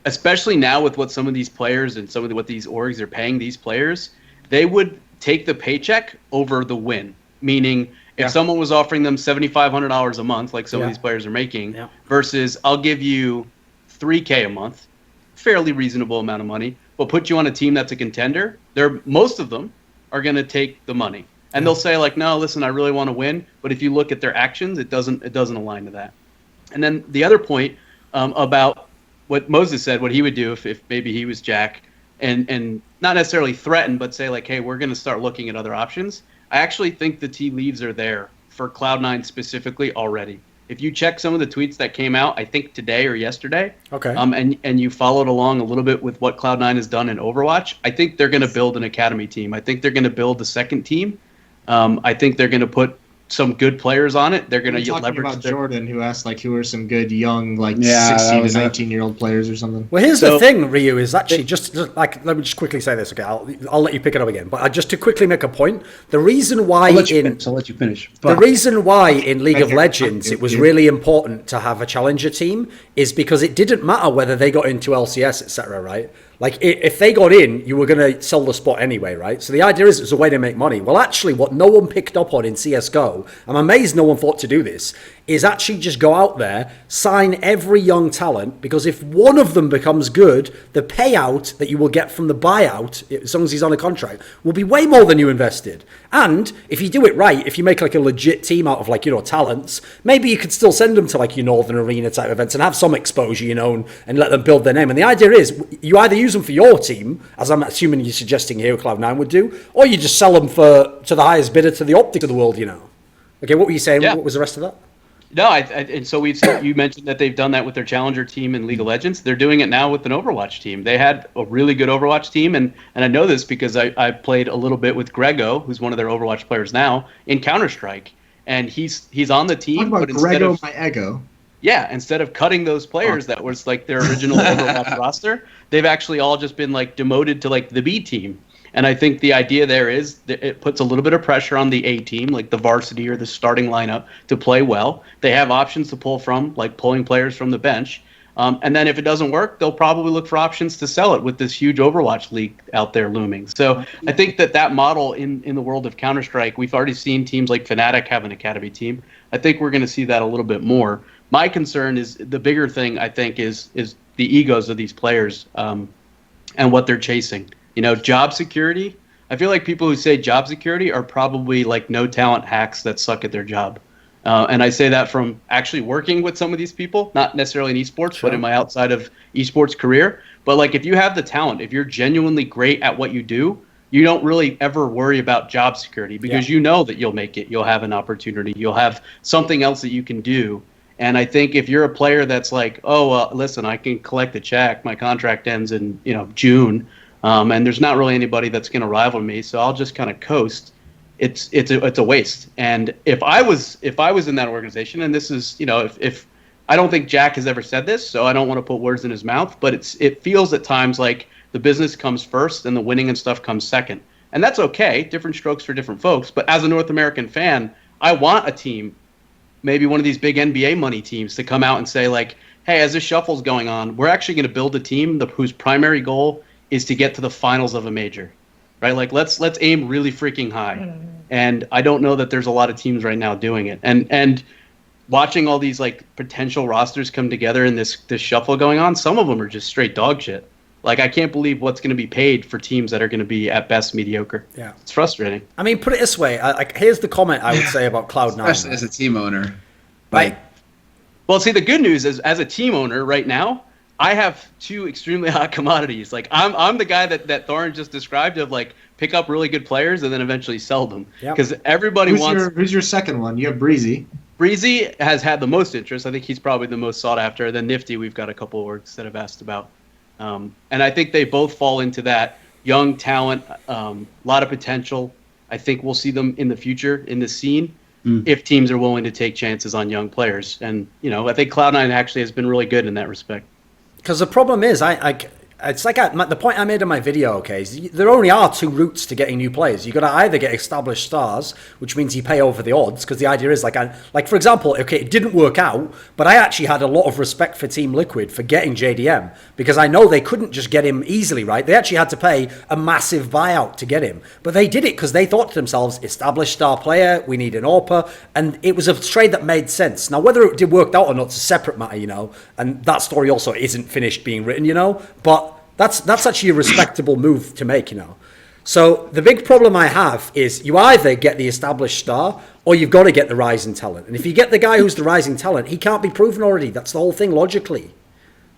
especially now with what some of these players and some of what these orgs are paying these players, they would take the paycheck over the win. Meaning, if someone was offering them $7,500 a month, like some of these players are making, versus I'll give you $3K a month, fairly reasonable amount of money, but put you on a team that's a contender, most of them are going to take the money. And they'll say, like, no, listen, I really want to win. But if you look at their actions, it doesn't align to that. And then the other point about what Moses said, what he would do if maybe he was Jack, and not necessarily threaten, but say, like, hey, we're going to start looking at other options. I actually think the tea leaves are there for Cloud9 specifically already. If you check some of the tweets that came out, I think today or yesterday, and you followed along a little bit with what Cloud9 has done in Overwatch, I think they're going to build an academy team. I think they're going to build a second team. I think they're going to put some good players on it. They're going to leverage about Jordan, who asked, like, who are some good young, like, 16 to 19-year-old players or something. Well, here's the thing, Ryu, is actually just like, let me just quickly say this, okay? I'll let you pick it up again. But just to quickly make a point, the reason why I'll let you finish. The reason why in League of Legends it was really important to have a challenger team is because it didn't matter whether they got into LCS, etc., right? Like, if they got in, you were going to sell the spot anyway, right? So the idea is it's a way to make money. Well, actually, what no one picked up on in CSGO, I'm amazed no one thought to do this, is actually just go out there, sign every young talent, because if one of them becomes good, the payout that you will get from the buyout, as long as he's on a contract, will be way more than you invested. And if you do it right, if you make like a legit team out of like, talents, maybe you could still send them to like your Northern Arena type events and have some exposure, and let them build their name. And the idea is you either use them for your team, as I'm assuming you're suggesting here Cloud9 would do, or you just sell them to the highest bidder, to the Optic of the world, Okay, what were you saying? Yeah. What was the rest of that? No, and so we've seen, you mentioned that they've done that with their challenger team in League of Legends. They're doing it now with an Overwatch team. They had a really good Overwatch team, and I know this because I played a little bit with Grego, who's one of their Overwatch players now, in Counter-Strike. And he's on the team. Talk about Grego, my ego. Yeah, instead of cutting those players that was like their original Overwatch roster, they've actually all just been like demoted to like the B team. And I think the idea there is that it puts a little bit of pressure on the A team, like the varsity or the starting lineup, to play well. They have options to pull from, like pulling players from the bench. And then if it doesn't work, they'll probably look for options to sell it with this huge Overwatch league out there looming. So I think that model in the world of Counter-Strike, we've already seen teams like Fnatic have an academy team. I think we're going to see that a little bit more. My concern is the bigger thing, I think, is the egos of these players and what they're chasing. Job security. I feel like people who say job security are probably like no talent hacks that suck at their job. And I say that from actually working with some of these people, not necessarily in esports, Sure. but in my outside of esports career. But like, if you have the talent, if you're genuinely great at what you do, you don't really ever worry about job security because you know that you'll make it. You'll have an opportunity. You'll have something else that you can do. And I think if you're a player that's like, listen, I can collect a check. My contract ends in June. And there's not really anybody that's going to rival me, so I'll just kind of coast. It's a waste. And if I was in that organization, and this is if I don't think Jack has ever said this, so I don't want to put words in his mouth, but it feels at times like the business comes first and the winning and stuff comes second, and that's okay. Different strokes for different folks. But as a North American fan, I want a team, maybe one of these big NBA money teams, to come out and say like, hey, as this shuffle's going on, we're actually going to build a team whose primary goal is to get to the finals of a major, right? Like let's aim really freaking high. And I don't know that there's a lot of teams right now doing it. And watching all these like potential rosters come together in this shuffle going on, some of them are just straight dog shit. Like I can't believe what's going to be paid for teams that are going to be at best mediocre. Yeah, it's frustrating. I mean, put it this way. Here's the comment I would say about Cloud9. Especially as a team owner. Right. Well, see, the good news is as a team owner right now, I have two extremely hot commodities. Like I'm the guy that Thorin just described, of like pick up really good players and then eventually sell them. Because everybody wants. Who's your second one? You have Breezy. Breezy has had the most interest. I think he's probably the most sought after. Then Nifty, we've got a couple of orgs that have asked about. And I think they both fall into that young talent, a lot of potential. I think we'll see them in the future in the scene if teams are willing to take chances on young players. And I think Cloud9 actually has been really good in that respect. Because the problem is, it's like the point I made in my video, okay, is there only are two routes to getting new players. You've got to either get established stars, which means you pay over the odds, because the idea is, like for example, okay, it didn't work out, but I actually had a lot of respect for Team Liquid for getting JDM, because I know they couldn't just get him easily, right? They actually had to pay a massive buyout to get him. But they did it because they thought to themselves, established star player, we need an AWPer, and it was a trade that made sense. Now, whether it did work out or not, it's a separate matter, and that story also isn't finished being written, but that's actually a respectable move to make, So the big problem I have is you either get the established star or you've got to get the rising talent. And if you get the guy who's the rising talent, he can't be proven already. That's the whole thing logically.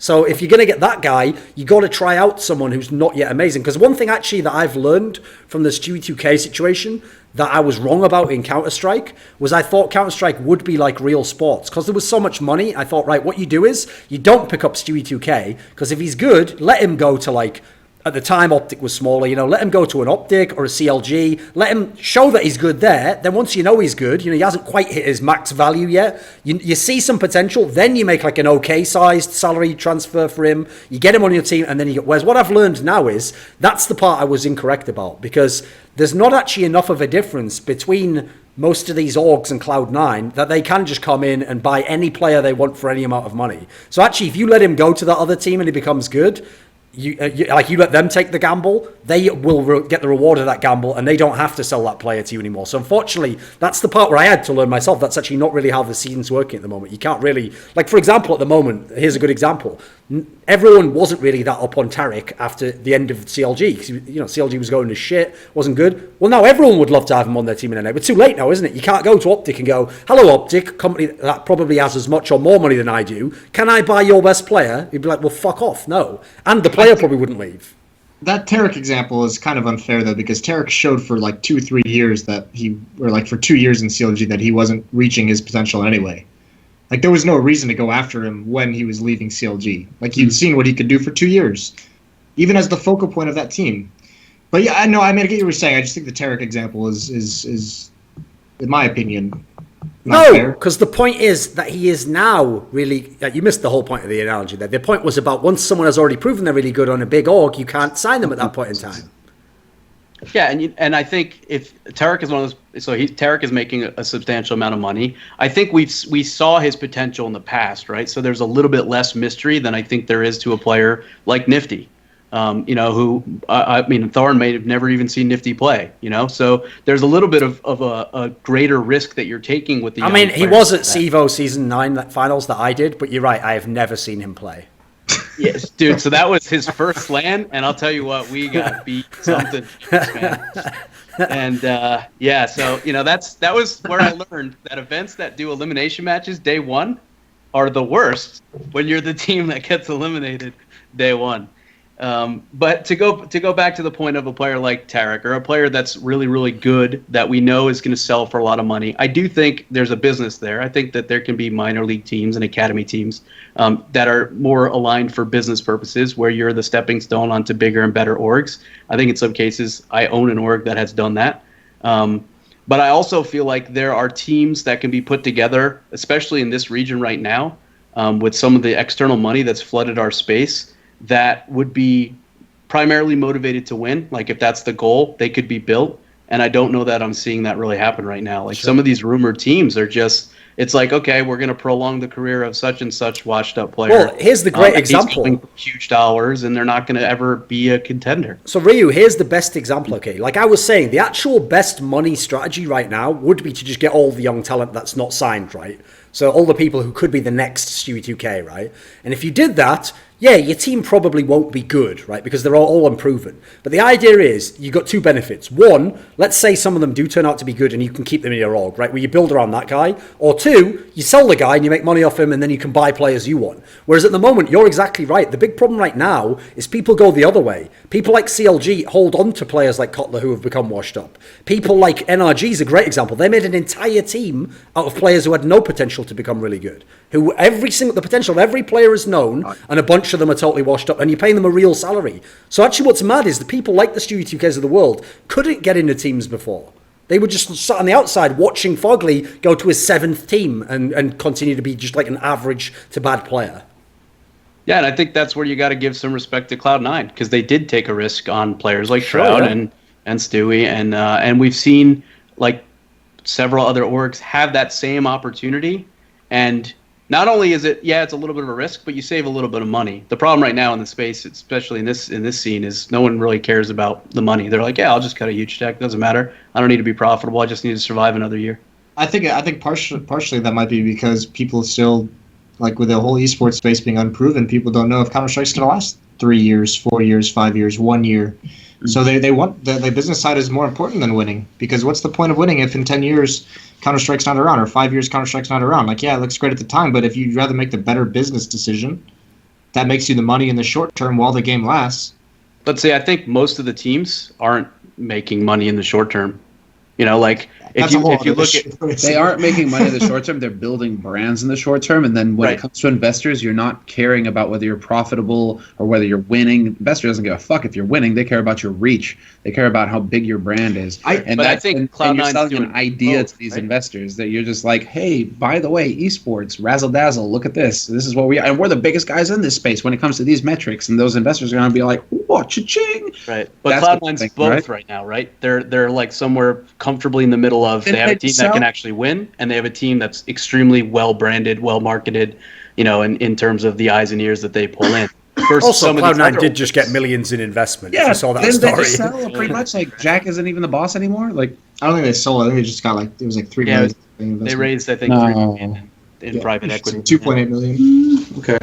So if you're going to get that guy, you got to try out someone who's not yet amazing. Because one thing actually that I've learned from the Stewie 2K situation that I was wrong about in Counter-Strike was I thought Counter-Strike would be like real sports. Because there was so much money, I thought, right, what you do is you don't pick up Stewie 2K. Because if he's good, let him go to like, at the time Optic was smaller, let him go to an Optic or a CLG, let him show that he's good there. Then once he's good, he hasn't quite hit his max value yet, you see some potential, then you make like an okay sized salary transfer for him, you get him on your team, and then you get, whereas what I've learned now is that's the part I was incorrect about, because there's not actually enough of a difference between most of these orgs and Cloud9 that they can just come in and buy any player they want for any amount of money. So actually, if you let him go to that other team and he becomes good, you let them take the gamble, they will get the reward of that gamble, and they don't have to sell that player to you anymore. So unfortunately, that's the part where I had to learn myself. That's actually not really how the season's working at the moment. You can't really, like, for example, at the moment, here's a good example. Everyone wasn't really that up on Tarek after the end of CLG, because CLG was going to shit, wasn't good. Well, now everyone would love to have him on their team in NA, but too late now, isn't it? You can't go to Optic and go, hello Optic, company that probably has as much or more money than I do, can I buy your best player? You'd be like, well, fuck off, no. And the player probably wouldn't leave. That Tarek example is kind of unfair, though, because Tarek showed for like 2-3 years for 2 years in CLG that he wasn't reaching his potential anyway. Like, there was no reason to go after him when he was leaving CLG. Like, you'd seen what he could do for 2 years, even as the focal point of that team. But yeah, I know, I get what you're saying. I just think the Tarek example is in my opinion, not fair. No, because the point is that he is now really... you missed the whole point of the analogy there. The point was about once someone has already proven they're really good on a big org, you can't sign them at that point in time. Yeah, and I think if Tarek is one of those, Tarek is making a substantial amount of money. I think we saw his potential in the past, right? So there's a little bit less mystery than I think there is to a player like Nifty, who Thorin may have never even seen Nifty play, So there's a little bit of a greater risk that you're taking with the. I mean, he was at CEVO Season 9 finals that I did, but you're right, I have never seen him play. Yes, dude. So that was his first LAN, and I'll tell you what, we got beat something, man. And that was where I learned that events that do elimination matches day one are the worst when you're the team that gets eliminated day one. But to go back to the point of a player like Tarek, or a player that's really, really good that we know is going to sell for a lot of money, I do think there's a business there. I think that there can be minor league teams and academy teams that are more aligned for business purposes, where you're the stepping stone onto bigger and better orgs. I think in some cases I own an org that has done that. But I also feel like there are teams that can be put together, especially in this region right now, with some of the external money that's flooded our space, that would be primarily motivated to win. Like, if that's the goal, they could be built. And I don't know that I'm seeing that really happen right now. Like, some of these rumored teams are just, it's like, okay, we're going to prolong the career of such and such washed up player. Well, here's the great example. He's for huge dollars, and they're not going to ever be a contender. So Ryu, here's the best example, okay? Like I was saying, the actual best money strategy right now would be to just get all the young talent that's not signed, right? So all the people who could be the next Stewie 2K, right? And if you did that, yeah, your team probably won't be good, right? Because they're all unproven. But the idea is you've got two benefits. One, let's say some of them do turn out to be good and you can keep them in your org, right? Where you build around that guy. Or two, you sell the guy and you make money off him, and then you can buy players you want. Whereas at the moment, you're exactly right. The big problem right now is people go the other way. People like CLG hold on to players like Kotler who have become washed up. People like NRG is a great example. They made an entire team out of players who had no potential to become really good. The potential of every player is known, and a bunch of them are totally washed up, and you're paying them a real salary. So actually what's mad is the people like the Stewie 2Ks of the world couldn't get into teams before. They were just sat on the outside watching Fogley go to his 7th team and continue to be just like an average to bad player. Yeah, and I think that's where you got to give some respect to Cloud9, because they did take a risk on players like Shroud and Stewie, and we've seen like several other orgs have that same opportunity. And not only is it, it's a little bit of a risk, but you save a little bit of money. The problem right now in the space, especially in this scene, is no one really cares about the money. They're like, yeah, I'll just cut a huge check. Doesn't matter. I don't need to be profitable. I just need to survive another year. I think partially that might be because people still, like with the whole esports space being unproven, people don't know if Counter-Strike's going to last 3 years, 4 years, 5 years, 1 year. So they want the business side is more important than winning, because what's the point of winning if in 10 years Counter-Strike's not around, or 5 years Counter-Strike's not around? Like, yeah, it looks great at the time, but if you'd rather make the better business decision, that makes you the money in the short term while the game lasts. Let's say I think most of the teams aren't making money in the short term. If you look at, they aren't making money in the short term. They're building brands in the short term, and then when it comes to investors, you're not caring about whether you're profitable or whether you're winning. Investor doesn't give a fuck if you're winning. They care about your reach. They care about how big your brand is. I think Cloud9 you're selling an idea to these investors that you're just like, hey, by the way, esports, razzle dazzle, look at this. This is what we are, and we're the biggest guys in this space when it comes to these metrics. And those investors are going to be like, what, cha-ching? Right, but Cloud9's both right now, right? They're like somewhere comfortably in the middle of, they have a team that can actually win, and they have a team that's extremely well branded, well marketed, in terms of the eyes and ears that they pull in. versus Also, some of these Cloud9 other did just get millions in investment. If Yeah, you saw that didn't they story. just sell pretty much like Jack isn't even the boss anymore? Like, I don't think they sold. I think they just got like it was like $3 million. They raised, I think, No. $3 million in private equity. 2.8 million. okay.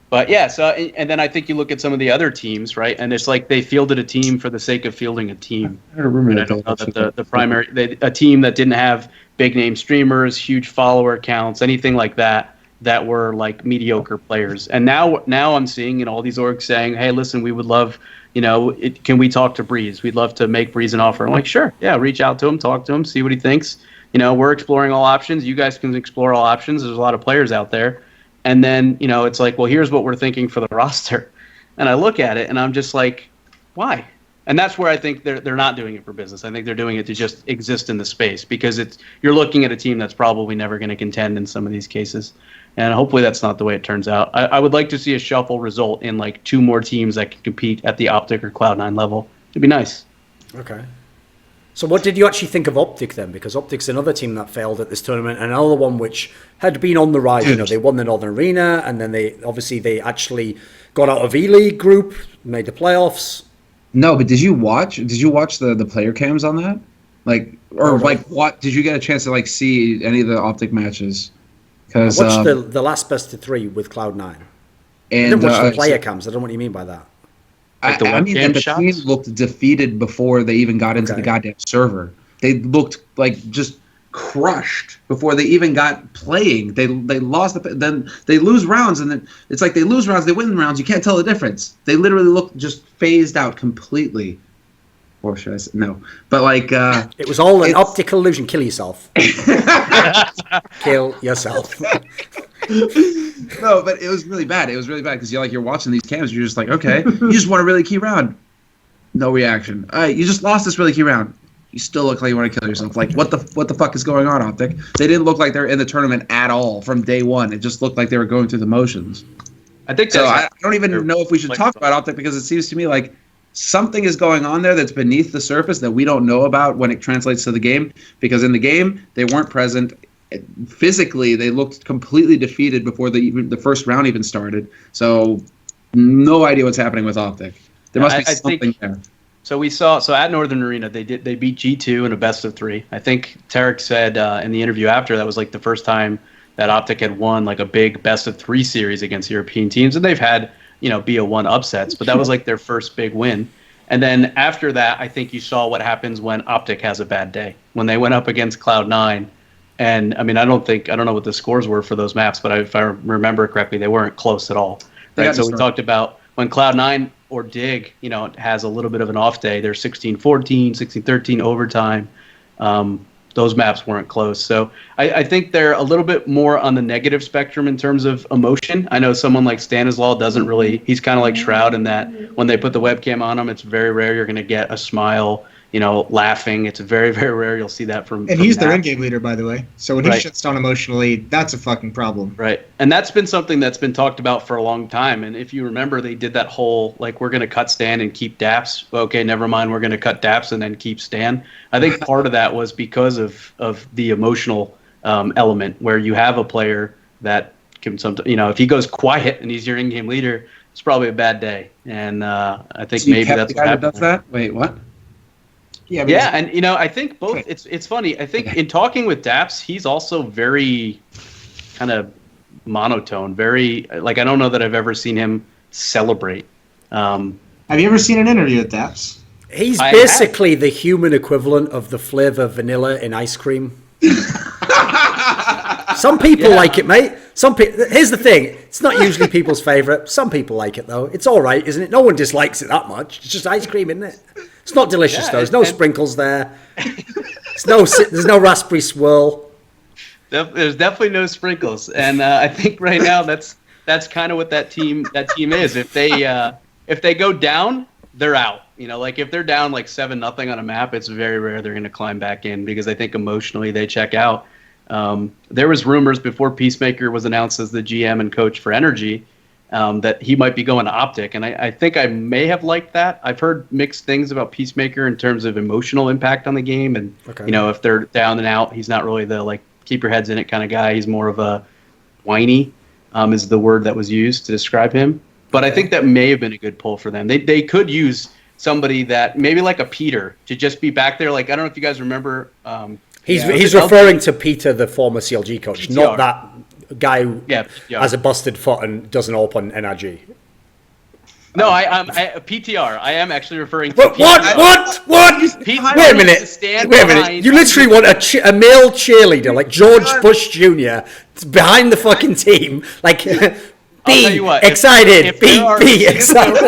But yeah, so and then I think you look at some of the other teams, right? And it's like they fielded a team for the sake of fielding a team. I had a rumor And I don't know that the primary a team that didn't have big name streamers, huge follower counts, anything like that were like mediocre players. And now I'm seeing all these orgs saying, hey, listen, we would love, can we talk to Breeze? We'd love to make Breeze an offer. I'm like, sure, yeah, reach out to him, talk to him, see what he thinks. We're exploring all options. You guys can explore all options. There's a lot of players out there. And then, it's like, well, here's what we're thinking for the roster. And I look at it and I'm just like, why? And that's where I think they're not doing it for business. I think they're doing it to just exist in the space because you're looking at a team that's probably never going to contend in some of these cases. And hopefully that's not the way it turns out. I would like to see a shuffle result in like 2 more teams that can compete at the Optic or Cloud9 level. It'd be nice. Okay. So what did you actually think of Optic then? Because Optic's another team that failed at this tournament, and another one which had been on the rise. They won the Northern Arena, and then they actually got out of ELEAGUE group, made the playoffs. No, but did you watch the player cams on that? What did you get a chance to see any of the Optic matches? Because I watched the last best of 3 with Cloud9. And I didn't watch the player cams. I don't know what you mean by that. I mean that the team looked defeated before they even got into the goddamn server. They looked like just crushed before they even got playing. They lost then they lose rounds, and then it's like they lose rounds, they win rounds. You can't tell the difference. They literally look just phased out completely. Or should I say no? But it was all an optical illusion. Kill yourself. Kill yourself. No, but it was really bad. It was really bad because you're watching these cams. You're just like, okay, you just won a really key round. No reaction. All right, you just lost this really key round. You still look like you want to kill yourself. Like, what the fuck is going on, Optic? They didn't look like they're in the tournament at all from day one. It just looked like they were going through the motions. I think so. I don't even know if we should talk about Optic because it seems to me like something is going on there that's beneath the surface that we don't know about when it translates to the game. Because in the game, they weren't present. Physically, they looked completely defeated before the first round even started. So, no idea what's happening with Optic. There must be something there. So we saw at Northern Arena they beat G2 in a best of 3. I think Tarek said in the interview after that was like the first time that Optic had won like a big best of 3 series against European teams, and they've had BO1 upsets, but that was like their first big win. And then after that, I think you saw what happens when Optic has a bad day when they went up against Cloud9. And I mean, I don't know what the scores were for those maps, but if I remember correctly, they weren't close at all. Right? So we talked about when Cloud9 or Dig, has a little bit of an off day. They're 16-14, 16-13 overtime. Those maps weren't close. So I think they're a little bit more on the negative spectrum in terms of emotion. I know someone like Stanislaw doesn't really, he's kind of like Shroud in that when they put the webcam on him, it's very rare you're going to get a smile, laughing. It's very, very rare you'll see that from. And he's their in-game leader, by the way. So when he shuts down emotionally, that's a fucking problem. Right. And that's been something that's been talked about for a long time. And if you remember, they did that whole, we're going to cut Stan and keep Daps. Okay, never mind, we're going to cut Daps and then keep Stan. I think part of that was because of the emotional element where you have a player that can sometimes, if he goes quiet and he's your in-game leader, it's probably a bad day. And I think maybe that's what happened. Does that? Wait, what? Yeah, and I think both. It's funny. I think in talking with Daps, he's also very kind of monotone. Very I don't know that I've ever seen him celebrate. Have you ever seen an interview with Daps? He's basically the human equivalent of the flavor vanilla in ice cream. Some people like it, mate. Here's the thing: it's not usually people's favorite. Some people like it though. It's all right, isn't it? No one dislikes it that much. It's just ice cream, isn't it? It's not delicious though. There's no sprinkles there. There's no raspberry swirl. There's definitely no sprinkles, and I think right now that's kind of what that team is. If they go down, they're out. If they're down 7-0 on a map, it's very rare they're going to climb back in because I think emotionally they check out. There was rumors before Peacemaker was announced as the GM and coach for Energy that he might be going to Optic, and I think I may have liked that. I've heard mixed things about Peacemaker in terms of emotional impact on the game, and if they're down and out, he's not really the keep your heads in it kind of guy. He's more of a whiny, is the word that was used to describe him. But I think that may have been a good pull for them. They could use somebody that maybe like a Peter to just be back there. Like, I don't know if you guys remember. He's referring to Peter, the former CLG coach, PTR. not that guy who PTR. has a busted foot and doesn't open NRG. No, I'm PTR. I am actually referring to What? PTR. What? Pete Wait a minute. stand Wait a minute. behind- You literally want a male cheerleader like George Bush Jr. behind the fucking team, like. I'll tell Be you what, excited. if there are- Be excited.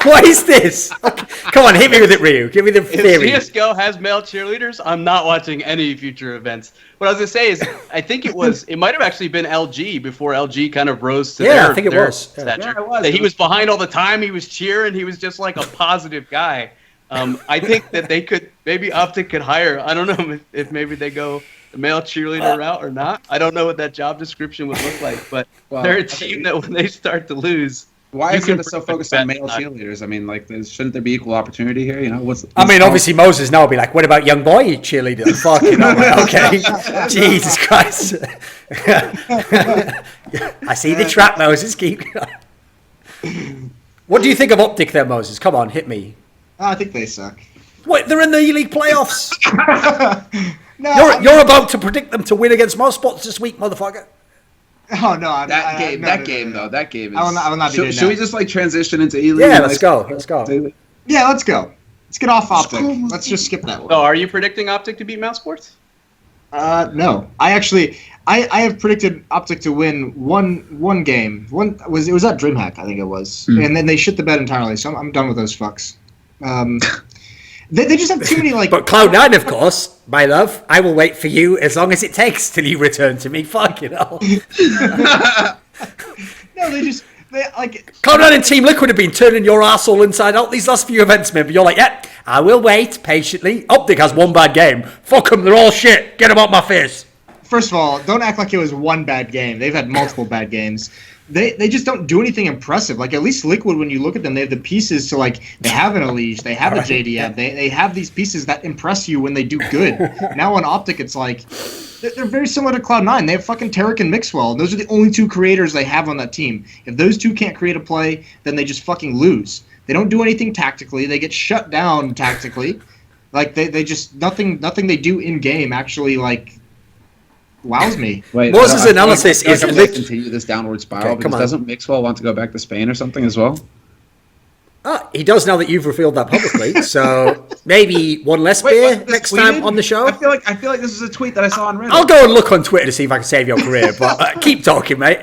What is this? Okay. Come on, hit me with it, Ryu. Give me the If theory. CSGO has male cheerleaders, I'm not watching any future events. What I was gonna say is, I think it might have actually been LG before LG kind of rose to Yeah, I think it their was. Yeah. stature. Yeah, it was. That he was behind all the time. He was cheering. He was just like a positive guy. I think that they could maybe Optic could hire. I don't know if maybe they go the male cheerleader route or not. I don't know what that job description would look like, but Well, they're a team that when they start to lose. Why You is can it so pretty focused much on bet male not- cheerleaders? I mean, like, shouldn't there be equal opportunity here? You know, I mean, obviously Moses now will be like, what about young boy cheerleader? Fucking hell, okay. Jesus Christ. I see the trap, Moses. Keep going. What do you think of Optic there, Moses? Come on, hit me. I think they suck. Wait, they're in the E-League playoffs. No, You're about to predict them to win against most spots this week, motherfucker. Oh no, that game. no, That no, game, no, no. though. That game is. I will not be doing Should we that. just like transition into ELEAGUE? Yeah, and, let's like, go. Let's go. Yeah, let's go. Let's get off Optic. Let's just skip that one. So, are you predicting Optic to beat Mouse Sports? No, I have predicted Optic to win one game. It was at DreamHack, I think it was, and then they shit the bed entirely. So I'm done with those fucks. They just have too many like. But Cloud9, of course, my love, I will wait for you as long as it takes till you return to me. Fucking hell. No, they like. Cloud9 and Team Liquid have been turning your arsehole inside out these last few events, man. But you're like, yeah, I will wait patiently. Optic has one bad game. Fuck them, they're all shit. Get them out my face. First of all, don't act like it was one bad game. They've had multiple bad games. They just don't do anything impressive. Like, at least Liquid, when you look at them, they have the pieces to, like, they have an ELEAGUE, they have a JDM, they have these pieces that impress you when they do good. Now on Optic, it's like, they're very similar to Cloud9. They have fucking Tarek and Mixwell, and those are the only two creators they have on that team. If those two can't create a play, then they just fucking lose. They don't do anything tactically. They get shut down tactically. Like, they just, nothing they do in-game actually, like, wows me. Wait, Moses' I analysis feel is like I'm lit- gonna continue this downward spiral Okay, come because on. doesn't Mixwell want to go back to Spain or something as well? He does now that you've revealed that publicly. So maybe one less Wait, beer wasn't this next time tweeted? on the show. I feel like this is a tweet that I saw on Reddit. I'll go and look on Twitter to see if I can save your career. But keep talking, mate.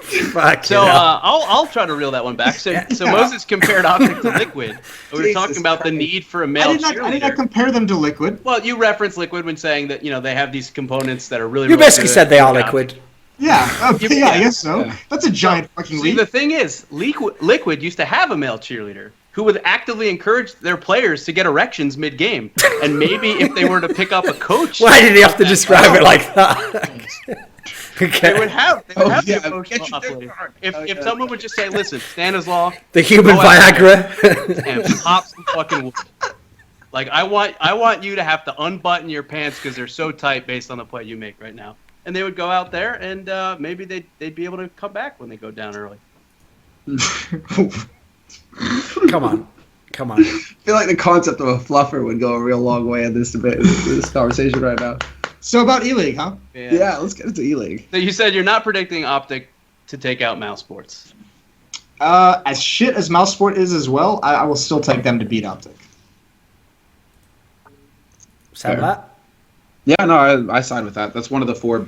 Fucking So hell. I'll try to reel that one back. So Moses compared Optic to Liquid. We were talking about the need for a male I did not cheerleader. compare them to Liquid. Well, you referenced Liquid when saying that they have these components that are really. You really basically good. said they are Liquid. Yeah, okay, yeah, I guess so. Yeah. That's a giant fucking See, leap. the thing is, Liquid used to have a male cheerleader who would actively encourage their players to get erections mid-game. And maybe if they were to pick up a coach, Why did he have to describe it like that? they would have the yeah, emotional get your uplifting. dick hard. If someone would just say, "Listen, Stanislaw, The human go out there Viagra. and pop some fucking wood." Like I want you to have to unbutton your pants because they're so tight based on the play you make right now. And they would go out there and maybe they'd be able to come back when they go down early. Come on. I feel like the concept of a fluffer would go a real long way in this debate, this conversation right now. So about ELEAGUE, huh? Yeah, let's get into ELEAGUE. So you said you're not predicting Optic to take out Mouse Sports. As shit as Mousesport is as well, I will still take them to beat Optic. Sound that? Yeah, no, I side with that. That's one of the 4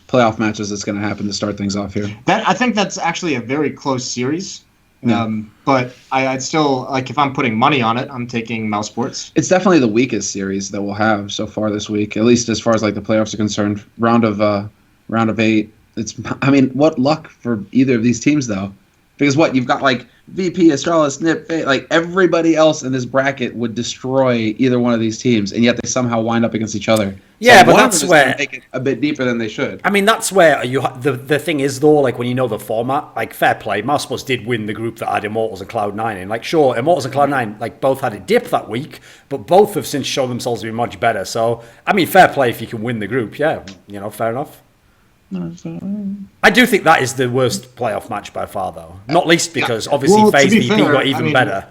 playoff matches that's going to happen to start things off here. I think that's actually a very close series. Yeah. But I'd still, like, if I'm putting money on it, I'm taking Mousesports. It's definitely the weakest series that we'll have so far this week, at least as far as like the playoffs are concerned. Round of 8. What luck for either of these teams though? Because you've got like VP, Estrella, Snip, like everybody else in this bracket would destroy either one of these teams, and yet they somehow wind up against each other. Yeah, but one of that's them is gonna where- make it a bit deeper than they should. I mean, that's where the thing is, though, like, when you know the format, like, fair play, Mousesports did win the group that had Immortals and Cloud9 in. Like, sure, Immortals and Cloud9, like, both had a dip that week, but both have since shown themselves to be much better. So, I mean, fair play if you can win the group, yeah, fair enough. I do think that is the worst playoff match by far, though. Not least because obviously Well, to FaZe be VP fair, got even better.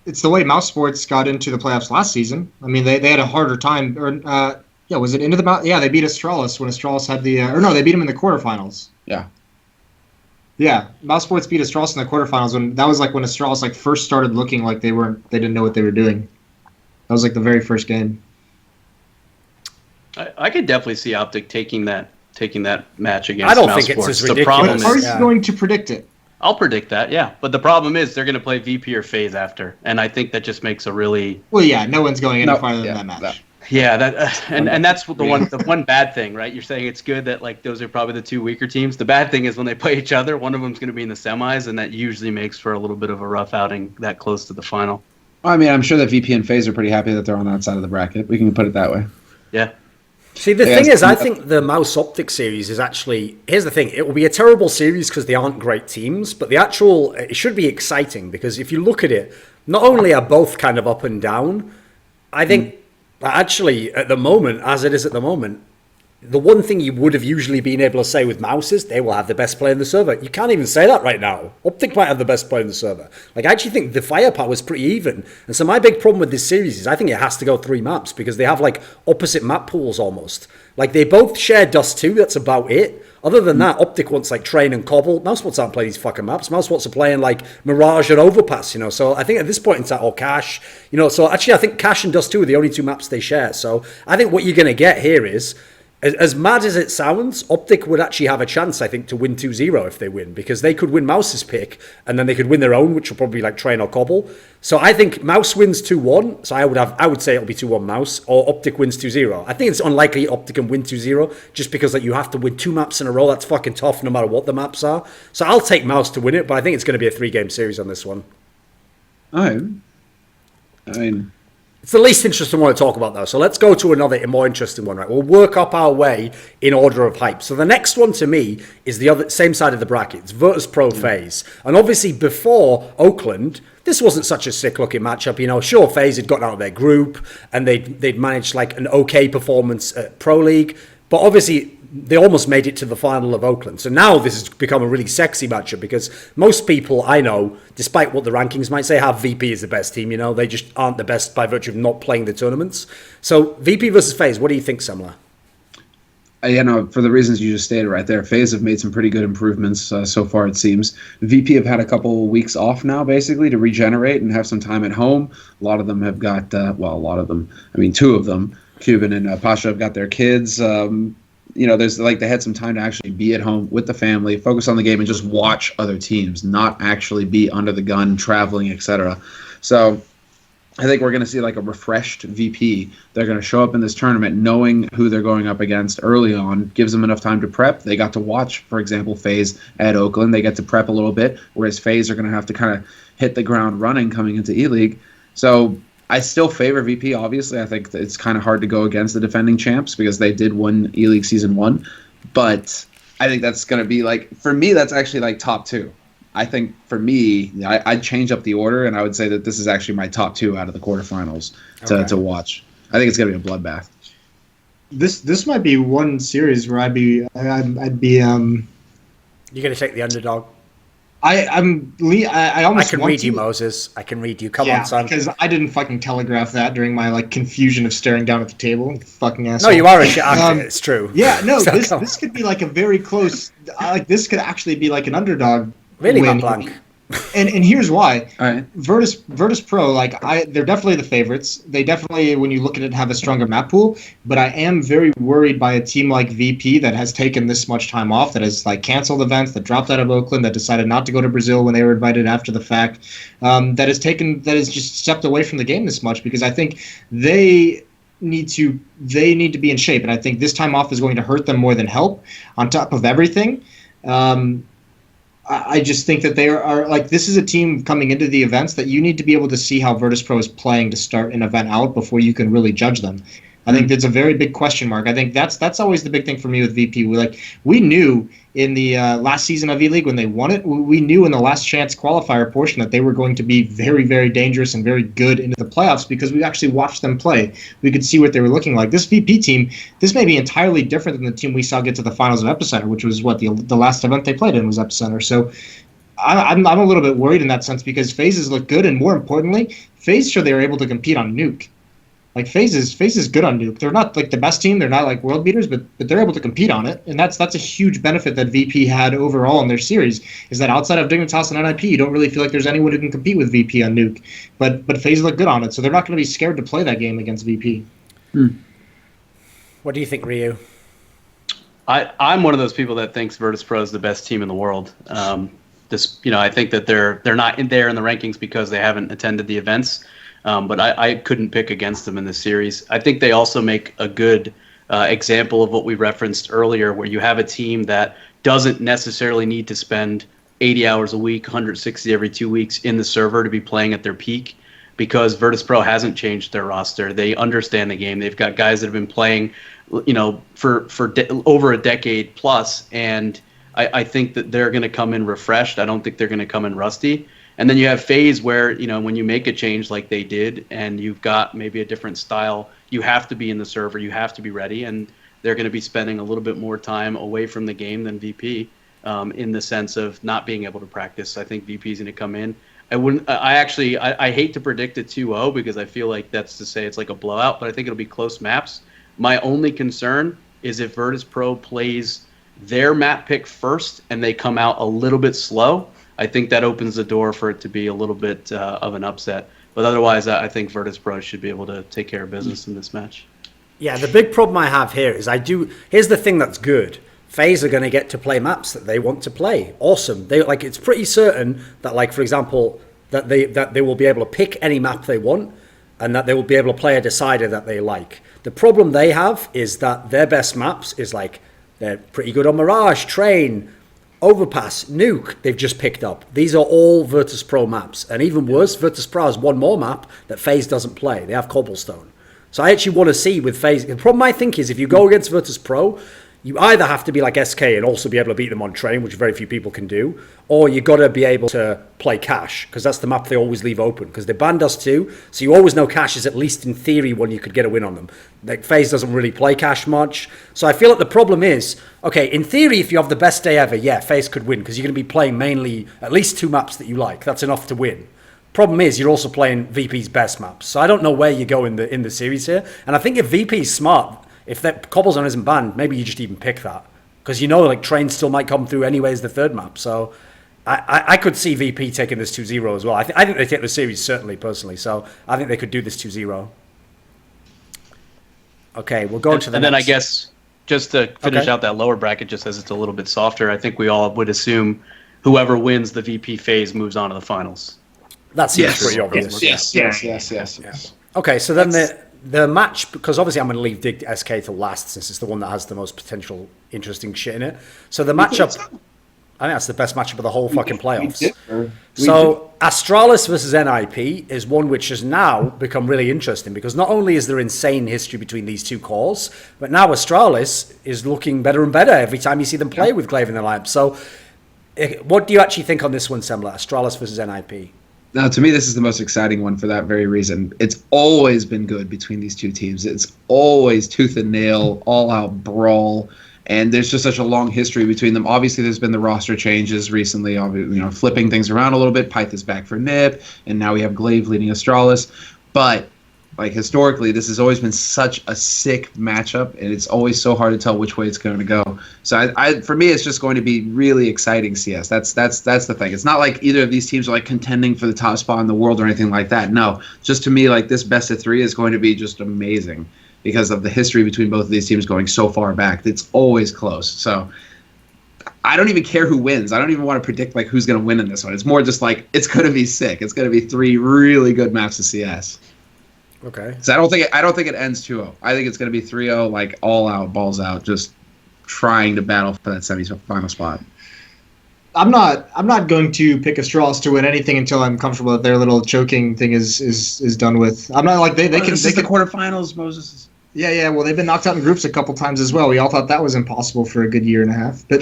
It's the way Mouse Sports got into the playoffs last season. I mean, they had a harder time. Was it into the Mouse? Yeah, they beat Astralis when Astralis had the. Or no, they beat them in the quarterfinals. Yeah. Yeah, Mouse Sports beat Astralis in the quarterfinals. That was like when Astralis first started looking like they didn't know what they were doing. That was like the very first game. I could definitely see Optic taking that match against. I don't Mouse think it's Sports. as The problem ridiculous. is, Are you going to predict it? I'll predict that, yeah. But the problem is they're going to play VP or FaZe after, and I think that just makes a really Well, yeah, no one's going any farther than that match. No. yeah and that's the one bad thing, right? You're saying it's good that like those are probably the two weaker teams. The bad thing is when they play each other, one of them's going to be in the semis, and that usually makes for a little bit of a rough outing that close to the final. I mean, I'm sure that VP and FaZe are pretty happy that they're on that side of the bracket. We can put it that way. Yeah. See, the thing is, I think the Mouse Optic series is actually... Here's the thing. It will be a terrible series because they aren't great teams, but it should be exciting because if you look at it, not only are both kind of up and down, I think actually at the moment, as it is at the moment, the one thing you would have usually been able to say with Mouse is they will have the best player in the server. You can't even say that right now. Optic might have the best player in the server. Like, I actually think the firepower is pretty even. And so my big problem with this series is I think it has to go 3 maps because they have, like, opposite map pools almost. Like, they both share Dust 2. That's about it. Other than that, Optic wants, like, Train and Cobble. Mousebots aren't playing these fucking maps. Mousebots are playing, like, Mirage and Overpass, you know. So I think at this point in time, or Cash, you know. So actually, I think Cash and Dust 2 are the only 2 maps they share. So I think what you're going to get here is... As mad as it sounds, Optic would actually have a chance, I think, to win 2-0 if they win, because they could win Mouse's pick, and then they could win their own, which will probably be like Train or Cobble. So I think Mouse wins 2-1, so I would say it'll be 2-1 Mouse, or Optic wins 2-0. I think it's unlikely Optic can win 2-0, just because like you have to win 2 maps in a row. That's fucking tough, no matter what the maps are. So I'll take Mouse to win it, but I think it's going to be a 3-game series on this one. I mean... It's the least interesting one to talk about, though. So let's go to another more interesting one, right? We'll work up our way in order of hype. So the next one to me is the same side of the bracket. It's Virtus.pro FaZe. And obviously before Oakland, this wasn't such a sick-looking matchup. You know, sure, FaZe had gotten out of their group and they'd managed like an okay performance at Pro League. But obviously they almost made it to the final of Oakland. So now this has become a really sexy matchup because most people I know, despite what the rankings might say, have VP as the best team. You know, they just aren't the best by virtue of not playing the tournaments. So VP versus FaZe, what do you think, Semmler? For the reasons you just stated right there, FaZe have made some pretty good improvements so far, it seems. VP have had a couple weeks off now, basically, to regenerate and have some time at home. A lot of them have got, a lot of them, I mean, 2 of them, Cuban and Pasha, have got their kids. There's like they had some time to actually be at home with the family, focus on the game, and just watch other teams, not actually be under the gun, traveling, etc. So I think we're going to see like a refreshed VP. They're going to show up in this tournament knowing who they're going up against early on, gives them enough time to prep. They got to watch, for example, FaZe at Oakland. They get to prep a little bit, whereas FaZe are going to have to kind of hit the ground running coming into ELEAGUE. So I still favor VP, obviously. I think it's kind of hard to go against the defending champs because they did win ELEAGUE Season 1. But I think that's going to be, like, for me, that's actually, like, top 2. I think, for me, I'd change up the order, and I would say that this is actually my top 2 out of the quarterfinals to watch. I think it's going to be a bloodbath. This might be one series where I'd be You're going to take the underdog? I almost can read you, Moses. I can read you. Come on, son. Because I didn't fucking telegraph that during my like confusion of staring down at the table. Fucking asshole. No, you are a shit actor. It's true. Yeah, no. So this could be like a very close. This could actually be like an underdog. Really, win. Blanc. And here's why. All right. Virtus.pro, they're definitely the favorites. They definitely, when you look at it, have a stronger map pool. But I am very worried by a team like VP that has taken this much time off, that has like canceled events, that dropped out of Oakland, that decided not to go to Brazil when they were invited after the fact, that has just stepped away from the game this much, because I think they need to be in shape, and I think this time off is going to hurt them more than help. On top of everything. I just think that they are like, this is a team coming into the events that you need to be able to see how Virtus.pro is playing to start an event out before you can really judge them. I think that's a very big question mark. I think that's always the big thing for me with VP. We knew in the last season of ELEAGUE when they won it, we knew in the last chance qualifier portion that they were going to be very, very dangerous and very good into the playoffs because we actually watched them play. We could see what they were looking like. This VP team, this may be entirely different than the team we saw get to the finals of Epicenter, which was what the last event they played in was Epicenter. So I'm a little bit worried in that sense because phases look good, and more importantly, FaZe sure they were able to compete on Nuke. Like FaZe is good on Nuke. They're not like the best team. They're not like world beaters, but they're able to compete on it, and that's a huge benefit that VP had overall in their series. Is that outside of Dignitas and NIP, you don't really feel like there's anyone who can compete with VP on Nuke. But FaZe look good on it, so they're not going to be scared to play that game against VP. What do you think, Ryu? I'm one of those people that thinks Virtus.pro is the best team in the world. I think that they're not in there in the rankings because they haven't attended the events. But I couldn't pick against them in this series. I think they also make a good example of what we referenced earlier, where you have a team that doesn't necessarily need to spend 80 hours a week, 160 every 2 weeks in the server to be playing at their peak, because Virtus.pro hasn't changed their roster. They understand the game. They've got guys that have been playing, for over a decade plus, and I think that they're going to come in refreshed. I don't think they're going to come in rusty. And then you have FaZe where, when you make a change like they did and you've got maybe a different style, you have to be in the server, you have to be ready, and they're going to be spending a little bit more time away from the game than VP in the sense of not being able to practice. I think VP is going to come in. I hate to predict a 2-0 because I feel like that's to say it's like a blowout, but I think it'll be close maps. My only concern is if Virtus.pro plays their map pick first and they come out a little bit slow, I think that opens the door for it to be a little bit of an upset. But otherwise, I think Virtus.pro should be able to take care of business in this match. Yeah, the big problem I have here is here's the thing that's good. FaZe are going to get to play maps that they want to play. Awesome. It's pretty certain that, for example, that they will be able to pick any map they want and that they will be able to play a decider that they like. The problem they have is that their best maps is they're pretty good on Mirage, Train, Overpass, Nuke, they've just picked up. These are all Virtus.pro maps. And even worse, Virtus.pro has one more map that FaZe doesn't play. They have Cobblestone. So I actually want to see with FaZe. The problem I think is if you go against Virtus.pro, you either have to be like SK and also be able to beat them on Train, which very few people can do, or you got to be able to play Cash, because that's the map they always leave open, because they banned us too, so you always know Cash is at least in theory when you could get a win on them. FaZe doesn't really play Cash much, so I feel like the problem is, okay, in theory, if you have the best day ever, yeah, FaZe could win, because you're going to be playing mainly at least 2 maps that you like. That's enough to win. Problem is, you're also playing VP's best maps, so I don't know where you go in the series here, and I think if VP's smart, if that Cobblestone isn't banned, maybe you just even pick that. Because Train still might come through anyway as the third map. So I could see VP taking this 2-0 as well. I think they take the series, certainly, personally. So I think they could do this 2-0. Okay, we'll go on to the next. And then I guess, just to finish out that lower bracket, just as it's a little bit softer, I think we all would assume whoever wins the VP phase moves on to the finals. That seems pretty obvious. Yes. Okay, so then the match, because obviously I'm going to leave Dig SK to last since it's the one that has the most potential interesting shit in it. So the matchup, I think that's the best matchup of the whole fucking playoffs. So Astralis versus NIP is one which has now become really interesting because not only is there insane history between these two cores, but now Astralis is looking better and better every time you see them play with Glaive in the lineup. So what do you actually think on this one, Semmler? Astralis versus NIP? Now, to me, this is the most exciting one for that very reason. It's always been good between these two teams. It's always tooth and nail, all-out brawl, and there's just such a long history between them. Obviously, there's been the roster changes recently, flipping things around a little bit. Pyth is back for NIP, and now we have Glaive leading Astralis. But historically, this has always been such a sick matchup, and it's always so hard to tell which way it's going to go. So, for me, it's just going to be really exciting CS. That's the thing. It's not like either of these teams are contending for the top spot in the world or anything like that. No, just to me, this best of 3 is going to be just amazing because of the history between both of these teams going so far back. It's always close. So, I don't even care who wins. I don't even want to predict who's going to win in this one. It's more just it's going to be sick. It's going to be 3 really good maps of CS. Okay. So I don't think it ends 2-0. I think it's going to be 3-0, all out, balls out, just trying to battle for that semi-final spot. I'm not going to pick Astralis to win anything until I'm comfortable that their little choking thing is done with. I'm not they can. This is the quarterfinals, Moses. Yeah. Well, they've been knocked out in groups a couple times as well. We all thought that was impossible for a good year and a half. But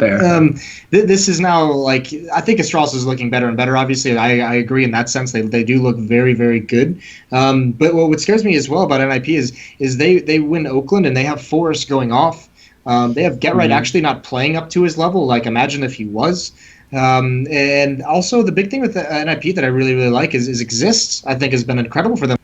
this is now like I think Astralis is looking better and better. Obviously, I agree in that sense. They do look very, very good. But what scares me as well about NIP is they win Oakland and they have Forrest going off. They have Getright actually not playing up to his level. Like imagine if he was. And also the big thing with the NIP that I really, really like is Exists. I think has been incredible for them.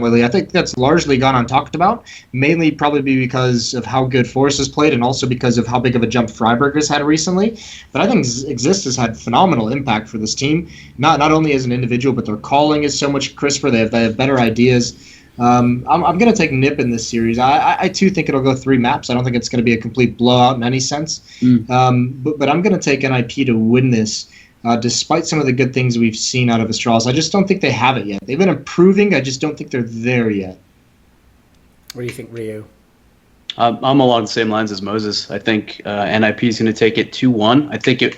I think that's largely gone untalked about, mainly probably because of how good Forrest has played and also because of how big of a jump Freiburg has had recently. But I think Exist has had phenomenal impact for this team, not only as an individual, but their calling is so much crisper. They have better ideas. I'm going to take Nip in this series. I too think it'll go 3 maps. I don't think it's going to be a complete blowout in any sense. But I'm going to take NIP to win this. Despite some of the good things we've seen out of Astralis, I just don't think they have it yet. They've been improving. I just don't think they're there yet. What do you think, Ryu? I'm along the same lines as Moses. I think NIP is going to take it 2-1.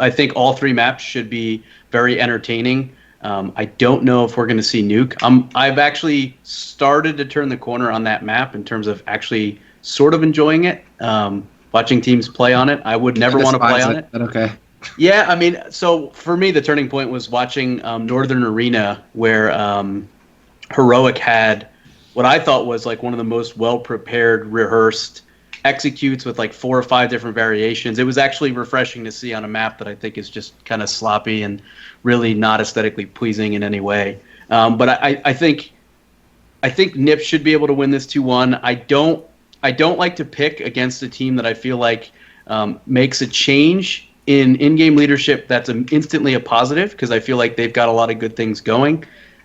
I think all 3 maps should be very entertaining. I don't know if we're going to see Nuke. I've actually started to turn the corner on that map in terms of actually sort of enjoying it. Watching teams play on it. I would never want to play on it. But okay. Yeah, I mean, so for me, the turning point was watching Northern Arena, where Heroic had what I thought was like one of the most well-prepared, rehearsed executes with like 4 or 5 different variations. It was actually refreshing to see on a map that I think is just kind of sloppy and really not aesthetically pleasing in any way. But I think Nip should be able to win this 2-1. I don't like to pick against a team that I feel like makes a change in-game leadership that's instantly a positive, because I feel like they've got a lot of good things going.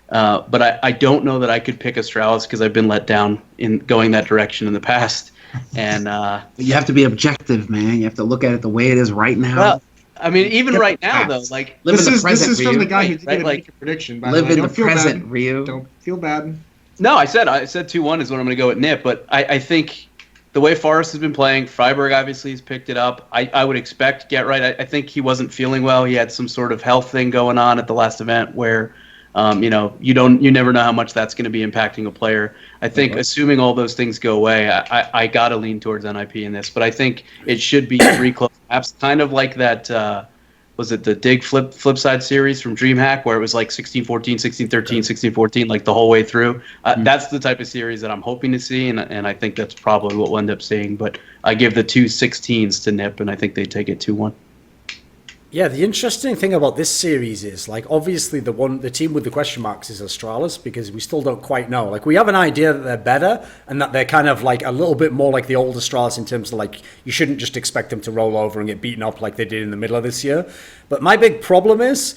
But I don't know that I could pick Astralis because I've been let down in going that direction in the past. And you have to be objective, man. You have to look at it the way it is right now. Well, I mean, even right now, though, like this is from the guy who didn't make a prediction. By the way, live in the present, Ryu. Don't feel bad. No, I said 2-1 is what I'm going to go with Nip, but I think the way Forrest has been playing, Freiburg obviously has picked it up. I would expect Getright. I think he wasn't feeling well. He had some sort of health thing going on at the last event where, you never know how much that's going to be impacting a player. I think assuming all those things go away, I got to lean towards NIP in this, but I think it should be 3 close maps, kind of like that. Was it the Dig Flip Side series from Dreamhack where it was like 16-14, 16-13, 16-14, like the whole way through? That's the type of series that I'm hoping to see, and I think that's probably what we'll end up seeing. But I give the 2 16s to Nip, and I think they take it 2-1. Yeah, the interesting thing about this series is, like, obviously the team with the question marks is Astralis, because we still don't quite know. Like, we have an idea that they're better and that they're kind of like a little bit more like the old Astralis in terms of like, you shouldn't just expect them to roll over and get beaten up like they did in the middle of this year. But my big problem is,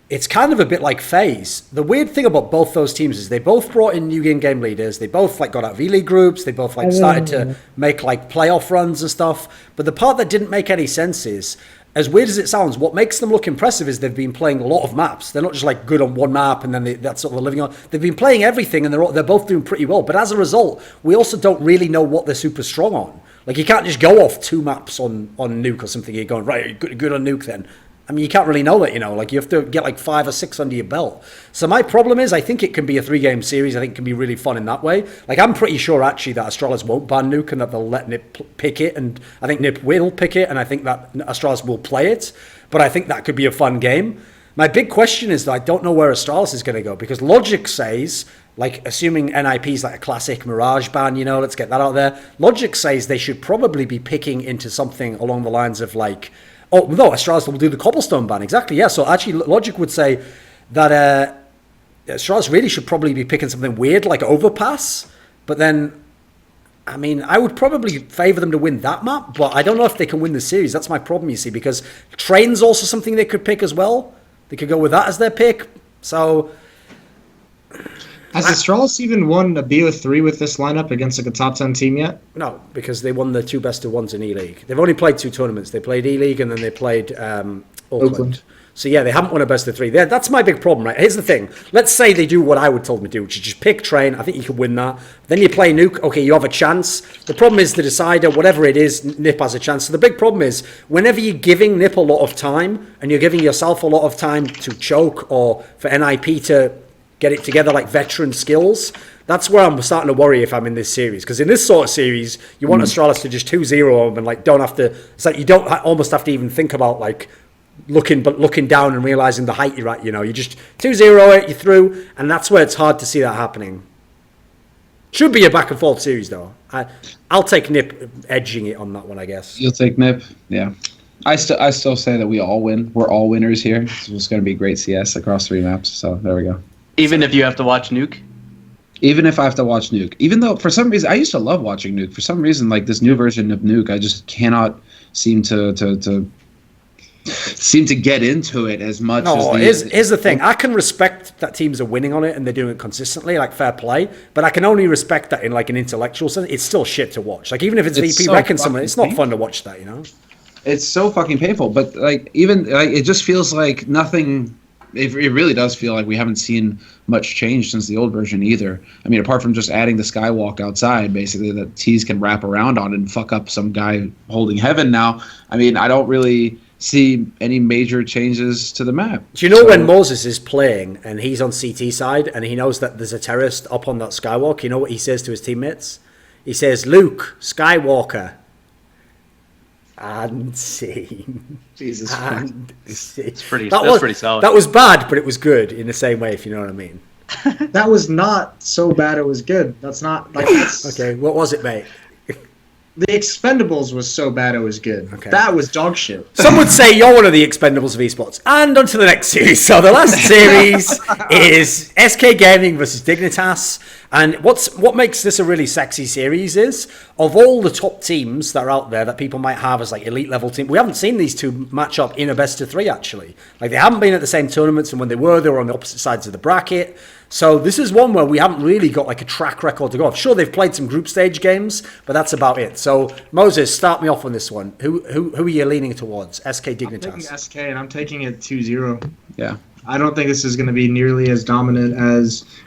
it's kind of a bit like FaZe. The weird thing about both those teams is they both brought in new game leaders. They both like got out of ELEAGUE groups. They both like started to make like playoff runs and stuff. But the part that didn't make any sense is, as weird as it sounds, what makes them look impressive is they've been playing a lot of maps. They're not just like good on one map and then that's what they're living on. They've been playing everything and they're both doing pretty well. But as a result, we also don't really know what they're super strong on. Like, you can't just go off 2 maps on Nuke or something. You're going, right, good on Nuke then. I mean, you can't really know that, like you have to get like 5 or 6 under your belt. So my problem is, I think it can be a 3-game series. I think it can be really fun in that way. Like, I'm pretty sure actually that Astralis won't ban Nuke and that they'll let Nip pick it. And I think Nip will pick it and I think that Astralis will play it. But I think that could be a fun game. My big question is that I don't know where Astralis is going to go, because Logic says, like, assuming NIP is like a classic Mirage ban, let's get that out there. Logic says they should probably be picking into something along the lines of like, oh, no, Astralis will do the Cobblestone ban. Exactly, yeah. So actually, Logic would say that Astralis really should probably be picking something weird like Overpass. But then, I mean, I would probably favor them to win that map, but I don't know if they can win the series. That's my problem, you see, because Train's also something they could pick as well. They could go with that as their pick. So, has Astralis even won a BO3 with this lineup against like a top 10 team yet? No, because they won the 2 best of ones in ELEAGUE. They've only played 2 tournaments. They played ELEAGUE and then they played Oakland. So yeah, they haven't won a best of 3. That's my big problem, right? Here's the thing. Let's say they do what I would tell them to do, which is just pick Train. I think you can win that. Then you play Nuke. Okay, you have a chance. The problem is the decider, whatever it is, Nip has a chance. So the big problem is whenever you're giving Nip a lot of time and you're giving yourself a lot of time to choke or for NIP to get it together, like veteran skills. That's where I'm starting to worry if I'm in this series. Because in this sort of series, you want Astralis to just 2-0 them and like don't have to. It's like you don't almost have to even think about like looking down and realizing the height you're at. You know, you just 2-0 it, you're through, and that's where it's hard to see that happening. Should be a back and forth series though. I'll take Nip edging it on that one, I guess. You'll take Nip, yeah. I still say that we all win. We're all winners here. So it's going to be great CS across 3 maps. So there we go. Even if you have to watch Nuke? Even if I have to watch Nuke. Even though, for some reason, I used to love watching Nuke. For some reason, like this new version of Nuke, I just cannot seem to get into it as much as here's the thing. I can respect that teams are winning on it and they're doing it consistently, like fair play, but I can only respect that in like an intellectual sense. It's still shit to watch. Like even if it's VP so wrecking someone, it's not painful. fun to watch that, you know? It's so fucking painful, but like even like it just feels like nothing. It really does feel like we haven't seen much change since the old version either. I mean, apart from just adding the skywalk outside, basically that T's can wrap around on and fuck up some guy holding heaven. Now, I mean, I don't really see any major changes to the map. Do you know when Moses is playing and he's on CT side and he knows that there's a terrorist up on that skywalk? You know what he says to his teammates? He says, "Luke, Skywalker." And scene. Jesus Christ. That's pretty solid. That was bad, but it was good in the same way, if you know what I mean. That was not so bad it was good. That's not like Okay, what was it, mate? The Expendables was so bad it was good. Okay. That was dog shit. Some would say you're one of the Expendables of esports. And on to the next series. So the last series is SK Gaming versus Dignitas. And what makes this a really sexy series is, of all the top teams that are out there that people might have as like elite level team, we haven't seen these two match up in a best of 3 actually. Like they haven't been at the same tournaments, and when they were on the opposite sides of the bracket. So this is one where we haven't really got like a track record to go off. Sure, they've played some group stage games, but that's about it. So Moses, start me off on this one. Who are you leaning towards? SK Dignitas. I'm taking SK and I'm taking it 2-0. Yeah. I don't think this is going to be nearly as dominant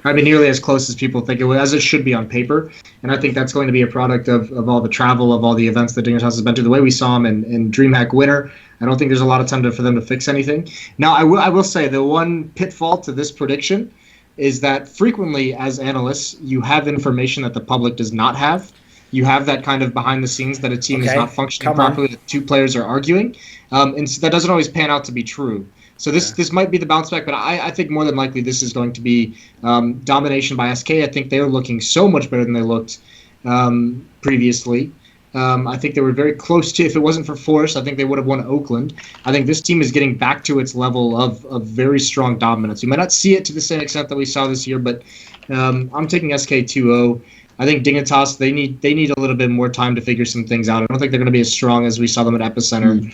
nearly as close as people think it will, as it should be on paper. And I think that's going to be a product of all the travel, of all the events that Dignitas has been to. The way we saw them in Dreamhack Winter, I don't think there's a lot of time for them to fix anything. Now, I will say the one pitfall to this prediction is that frequently as analysts, you have information that the public does not have. You have that kind of behind the scenes that a team is not functioning properly, that 2 players are arguing. And so that doesn't always pan out to be true. So this might be the bounce back, but I think more than likely this is going to be domination by SK. I think they're looking so much better than they looked previously. I think they were very close to, if it wasn't for Force, I think they would have won Oakland. I think this team is getting back to its level of very strong dominance. You might not see it to the same extent that we saw this year, but I'm taking SK 2-0. I think Dignitas, they need a little bit more time to figure some things out. I don't think they're going to be as strong as we saw them at Epicenter.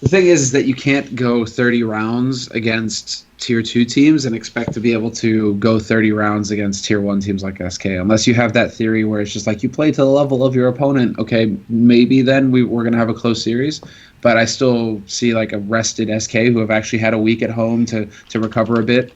The thing is that you can't go 30 rounds against Tier 2 teams and expect to be able to go 30 rounds against Tier 1 teams like SK, unless you have that theory where it's just like you play to the level of your opponent. Okay, maybe then we're going to have a close series, but I still see like a rested SK who have actually had a week at home to recover a bit,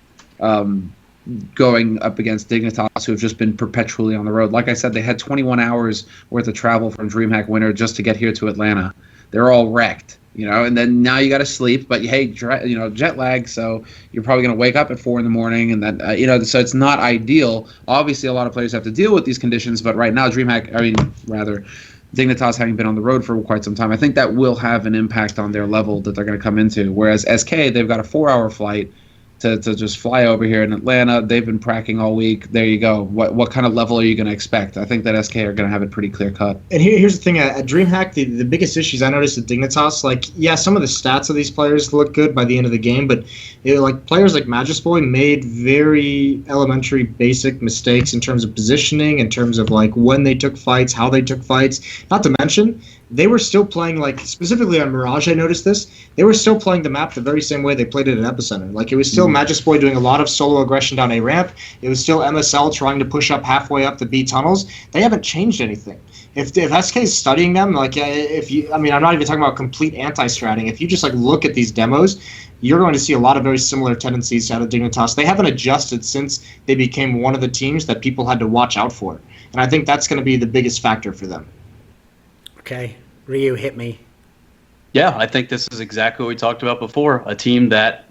going up against Dignitas, who have just been perpetually on the road. Like I said, they had 21 hours worth of travel from Dreamhack Winter just to get here to Atlanta. They're all wrecked, you know, and then now you got to sleep, but hey, jet lag, so you're probably going to wake up at 4 a.m, and then, so it's not ideal. Obviously, a lot of players have to deal with these conditions, but right now, Dignitas having been on the road for quite some time, I think that will have an impact on their level that they're going to come into, whereas SK, they've got a 4-hour flight to just fly over here in Atlanta. They've been practicing all week. There you go. What kind of level are you going to expect? I think that SK are going to have it pretty clear cut. And here's the thing. At DreamHack, the biggest issues I noticed at Dignitas, some of the stats of these players look good by the end of the game, but players like Magisboy made very elementary, basic mistakes in terms of positioning, in terms of when they took fights, how they took fights. Not to mention, they were still playing, specifically on Mirage, I noticed this, they were still playing the map the very same way they played it at Epicenter. It was still Magisboy doing a lot of solo aggression down A ramp. It was still MSL trying to push up halfway up the B tunnels. They haven't changed anything. If SK is studying them, I'm not even talking about complete anti-stratting. If you just look at these demos, you're going to see a lot of very similar tendencies out of Dignitas. They haven't adjusted since they became one of the teams that people had to watch out for. And I think that's going to be the biggest factor for them. Okay. Ryu, hit me. Yeah, I think this is exactly what we talked about before. A team that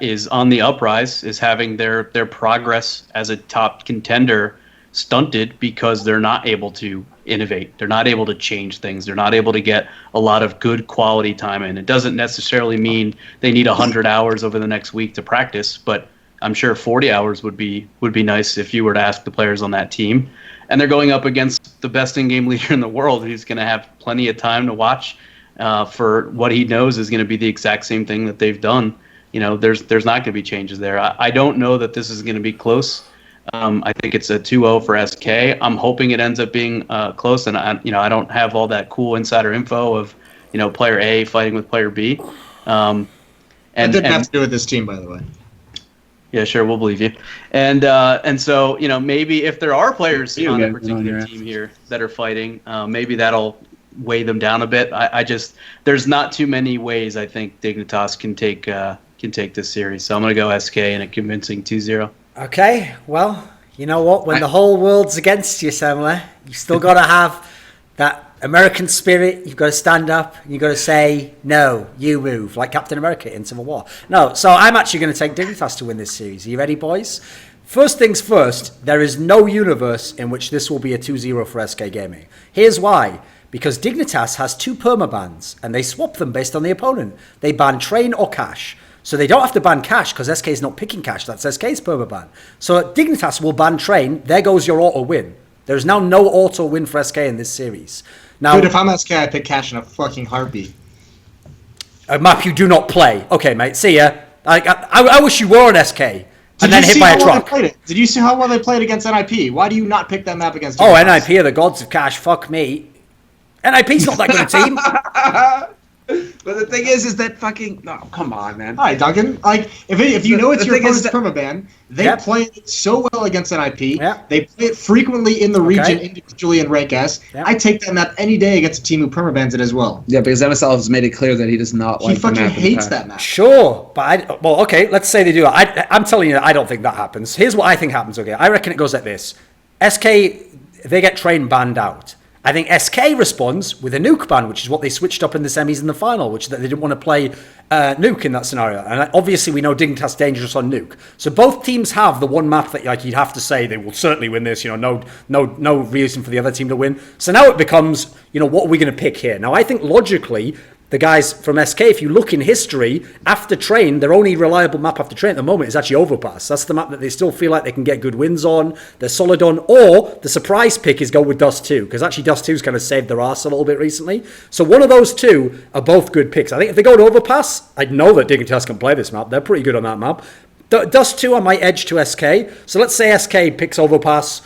is on the uprise is having their progress as a top contender stunted because they're not able to innovate. They're not able to change things. They're not able to get a lot of good quality time in. It doesn't necessarily mean they need 100 hours over the next week to practice, but I'm sure 40 hours would be nice if you were to ask the players on that team. And they're going up against the best in-game leader in the world, who's going to have plenty of time to watch for what he knows is going to be the exact same thing that they've done. There's not going to be changes there. I don't know that this is going to be close. I think it's a 2-0 for SK. I'm hoping it ends up being close, and I don't have all that cool insider info of player A fighting with player B. That didn't have to do with this team, by the way. Yeah, sure, we'll believe you. And so maybe if there are players on a particular team here that are fighting, maybe that'll weigh them down a bit. I just there's not too many ways I think Dignitas can take this series. So I'm gonna go SK in a convincing 2-0. Okay, well, you know what? When the whole world's against you, Semmler, you still got to have that American spirit. You've got to stand up. You've got to say, no, you move, like Captain America in Civil War. No, so I'm actually going to take Dignitas to win this series. Are you ready, boys? First things first, there is no universe in which this will be a 2-0 for SK Gaming. Here's why. Because Dignitas has 2 permabans, and they swap them based on the opponent. They ban Train or Cash. So they don't have to ban Cash because SK is not picking Cash. That's SK's permaban. So Dignitas will ban Train. There goes your auto win. There's now no auto win for SK in this series. Now, dude, if I'm SK, I pick Cash in a fucking heartbeat. A map you do not play. Okay, mate. See ya. I wish you were an SK. And then hit by a truck. Did you see how well they played against NIP? Why do you not pick that map against Dignitas? Oh, NIP are the gods of Cash. Fuck me. NIP's not that good a team. But the thing is that fucking... No, come on, man. All right, Duncan. Like, if you know it's your opponent's permaban, they play it so well against NIP. Yep. They play it frequently in the region individually in Rank S. Yep. I take that map any day against a team who permabans it as well. Yeah, because MSL has made it clear that he does not like the map. He fucking hates that map. Sure, but okay, let's say they do. I'm telling you, I don't think that happens. Here's what I think happens, okay? I reckon it goes like this. SK, they get Train banned out. I think SK responds with a nuke ban, which is what they switched up in the semis and the final, which they didn't want to play nuke in that scenario. And obviously we know Dignitas dangerous on nuke. So both teams have the one map that you'd have to say they will certainly win this. No reason for the other team to win. So now it becomes, what are we going to pick here? Now I think logically, the guys from SK, if you look in history, after Train, their only reliable map after Train at the moment is actually Overpass. That's the map that they still feel like they can get good wins on, they're solid on, or the surprise pick is go with Dust 2, because actually Dust 2's kind of saved their arse a little bit recently. So one of those two are both good picks. I think if they go to Overpass, I know that Dignitas can play this map. They're pretty good on that map. Dust 2 on my edge to SK. So let's say SK picks Overpass,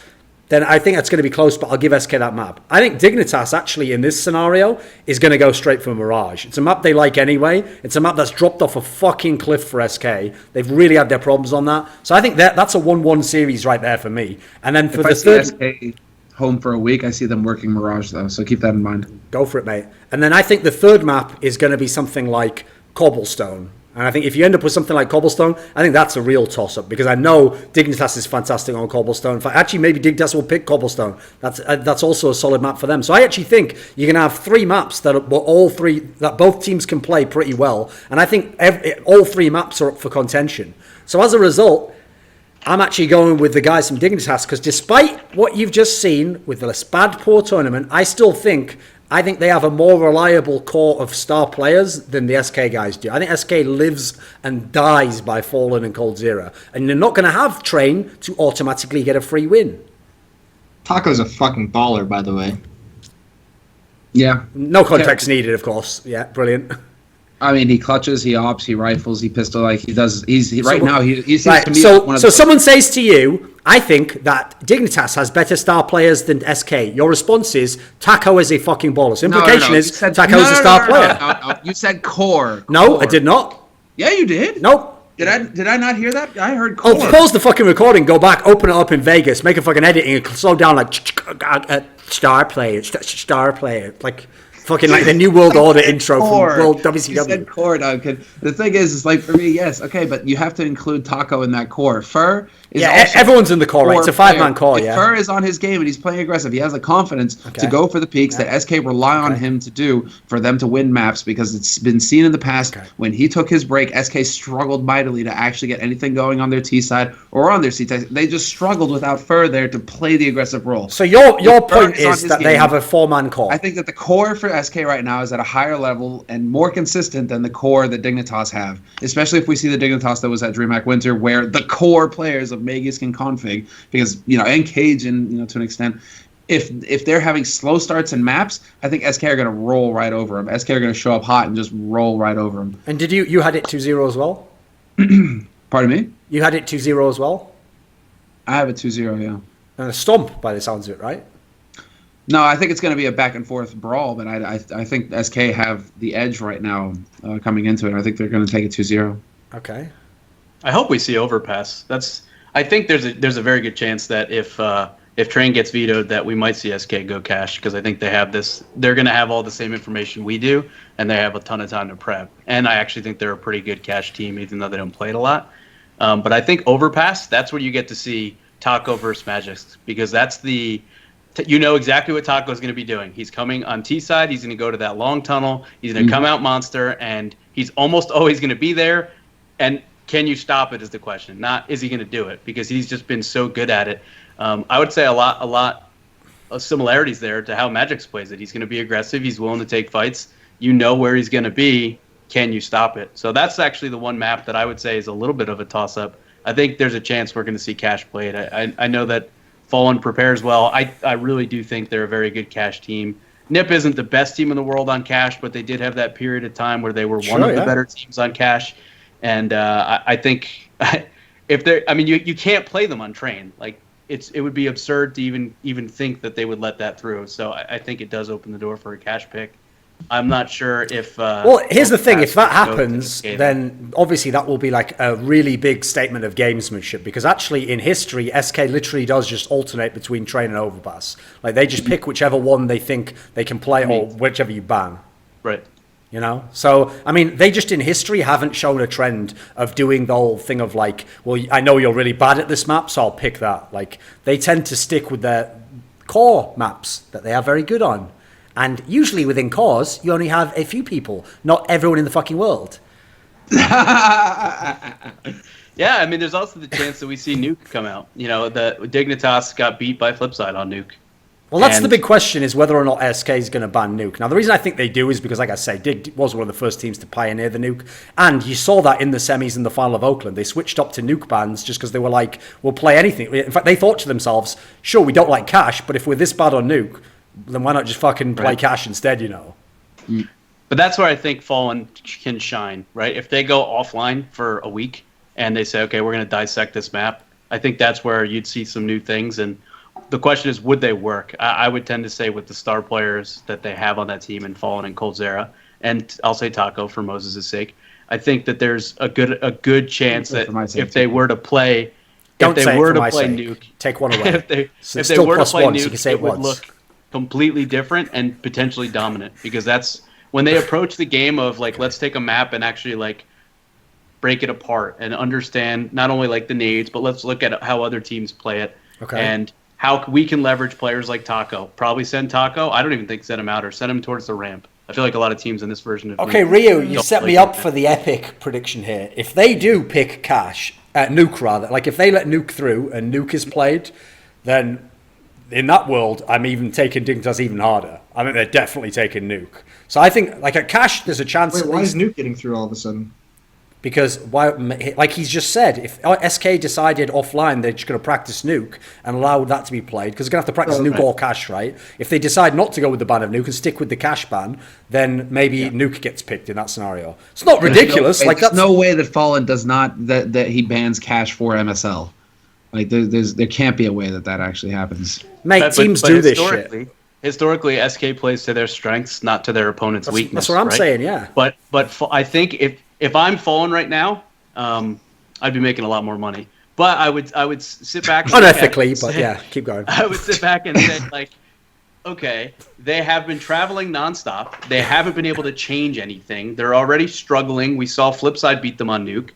then I think that's going to be close, but I'll give SK that map. I think Dignitas actually in this scenario is going to go straight for Mirage. It's a map they like anyway. It's a map that's dropped off a fucking cliff for SK. They've really had their problems on that. So I think that's a 1-1 series right there for me. And then for the third... SK home for a week, I see them working Mirage though, so keep that in mind. Go for it, mate. And then I think the third map is going to be something like Cobblestone. And I think if you end up with something like Cobblestone, I think that's a real toss-up because I know Dignitas is fantastic on Cobblestone. In fact, actually, maybe Dignitas will pick Cobblestone. That's also a solid map for them. So I actually think you can have 3 maps that both teams can play pretty well. And I think all 3 maps are up for contention. So as a result, I'm actually going with the guys from Dignitas because despite what you've just seen with the bad poor tournament, I think they have a more reliable core of star players than the SK guys do. I think SK lives and dies by Fallen and Cold Zero. And you're not going to have Train to automatically get a free win. Taco's a fucking baller, by the way. Yeah. No context needed, of course. Yeah, brilliant. I mean, he clutches, he ops, he rifles, he pistol, like he does. He seems to me one of so someone says to you, I think that Dignitas has better star players than SK. Your response is Taco is a fucking baller. So implication is Taco is a star player. No. You said core. No, I did not. Yeah, you did. Nope. Did I not hear that? I heard core. Oh, pause the fucking recording, go back, open it up in Vegas, make a fucking editing and slow down like star player. Like Fucking like the New World Order intro Core. from World You said WCW. core, Duncan. The thing is like for me, yes, okay, but you have to include Taco in that core. Fur is also everyone's in the core, right? It's a 5-man core, If yeah. Fur is on his game and he's playing aggressive, he has the confidence to go for the peaks that SK rely on him to do for them to win maps, because it's been seen in the past when he took his break, SK struggled mightily to actually get anything going on their T side or on their C side. They just struggled without Fur there to play the aggressive role. So your point is that they have a 4-man core. I think that the core for SK right now is at a higher level and more consistent than the core that Dignitas have, especially if we see the Dignitas that was at DreamHack Winter, where the core players of Magus can config, because and Cage and to an extent, if they're having slow starts and maps, I think SK are going to roll right over them. SK are going to show up hot and just roll right over them. And did you had it 2-0 as well? Pardon me? You had it 2-0 as well? I have a 2-0, yeah. And a stomp by the sounds of it, right? No, I think it's going to be a back and forth brawl, but I think SK have the edge right now coming into it. I think they're going to take it 2-0. Okay. I hope we see overpass. I think there's a very good chance that if Train gets vetoed, that we might see SK go cash, because I think they have this. They're going to have all the same information we do, and they have a ton of time to prep. And I actually think they're a pretty good cash team, even though they don't play it a lot. But I think overpass, that's where you get to see Taco versus Magix, because that's exactly what Taco is going to be doing. He's coming on T side. He's going to go to that long tunnel. He's going to come out monster, and he's almost always going to be there. And can you stop it is the question. Not is he going to do it, because he's just been so good at it. I would say a lot of similarities there to how Magix plays it. He's going to be aggressive. He's willing to take fights. You know where he's going to be. Can you stop it? So that's actually the one map that I would say is a little bit of a toss-up. I think there's a chance we're going to see Cash play it. I know that Fallen prepares well. I really do think they're a very good Cash team. NIP isn't the best team in the world on Cash, but they did have that period of time where they were one of the better teams on Cash. And I think if they're, you can't play them on Train. Like it would be absurd to even think that they would let that through. So I think it does open the door for a Cash pick. I'm not sure if. Well, here's the thing: if that happens, then obviously that will be like a really big statement of gamesmanship. Because actually, in history, SK literally does just alternate between Train and Overpass. Like they just pick whichever one they think they can play, or whichever you ban. Right. So they just in history haven't shown a trend of doing the whole thing of like, well, I know you're really bad at this map, so I'll pick that. Like they tend to stick with their core maps that they are very good on. And usually within cores, you only have a few people, not everyone in the fucking world. Yeah, there's also the chance that we see Nuke come out. The Dignitas got beat by Flipside on Nuke. Well, that's the big question, is whether or not SK is going to ban Nuke. Now, the reason I think they do is because, like I say, Dig was one of the first teams to pioneer the Nuke. And you saw that in the semis and the final of Oakland. They switched up to Nuke bans just because they were like, we'll play anything. In fact, they thought to themselves, sure, we don't like Cash, but if we're this bad on Nuke, then why not just fucking play Cash instead, But that's where I think Fallen can shine, right? If they go offline for a week and they say, okay, we're going to dissect this map, I think that's where you'd see some new things. And the question is, would they work? I would tend to say with the star players that they have on that team in Fallen and Coldzera, and I'll say Taco for Moses' sake, I think that there's a good chance that if they were to play, Nuke, take one away. if they were to play Nuke, it would look completely different and potentially dominant, because that's when they approach the game of like, let's take a map and actually like break it apart and understand not only like the needs, but let's look at how other teams play it and how we can leverage players like Taco. Probably send Taco. I don't even think send him out or send him towards the ramp. I feel like a lot of teams in this version of Okay, Ryu, you set me up for the epic prediction here. If they do pick Nuke rather, like if they let Nuke through and Nuke is played, then in that world, I'm even taking Dignitas even harder. I think they're definitely taking Nuke. So I think, like at Cash, there's a chance. Wait, why is Nuke getting through all of a sudden? Because like he's just said, if SK decided offline they're just going to practice Nuke and allow that to be played, because they're going to have to practice Nuke or Cash, right? If they decide not to go with the ban of Nuke and stick with the Cash ban, then maybe Nuke gets picked in that scenario. It's not ridiculous. There's no way that Fallen does not that he bans Cash for MSL. Like there can't be a way that actually happens. Mate, teams do this shit. Historically, SK plays to their strengths, not to their opponent's weakness. That's what I'm saying, yeah. But I think if I'm Fallen right now, I'd be making a lot more money. But I would sit back and unethically, but yeah, keep going. I would sit back and say, like, okay, they have been traveling nonstop. They haven't been able to change anything. They're already struggling. We saw Flipside beat them on Nuke.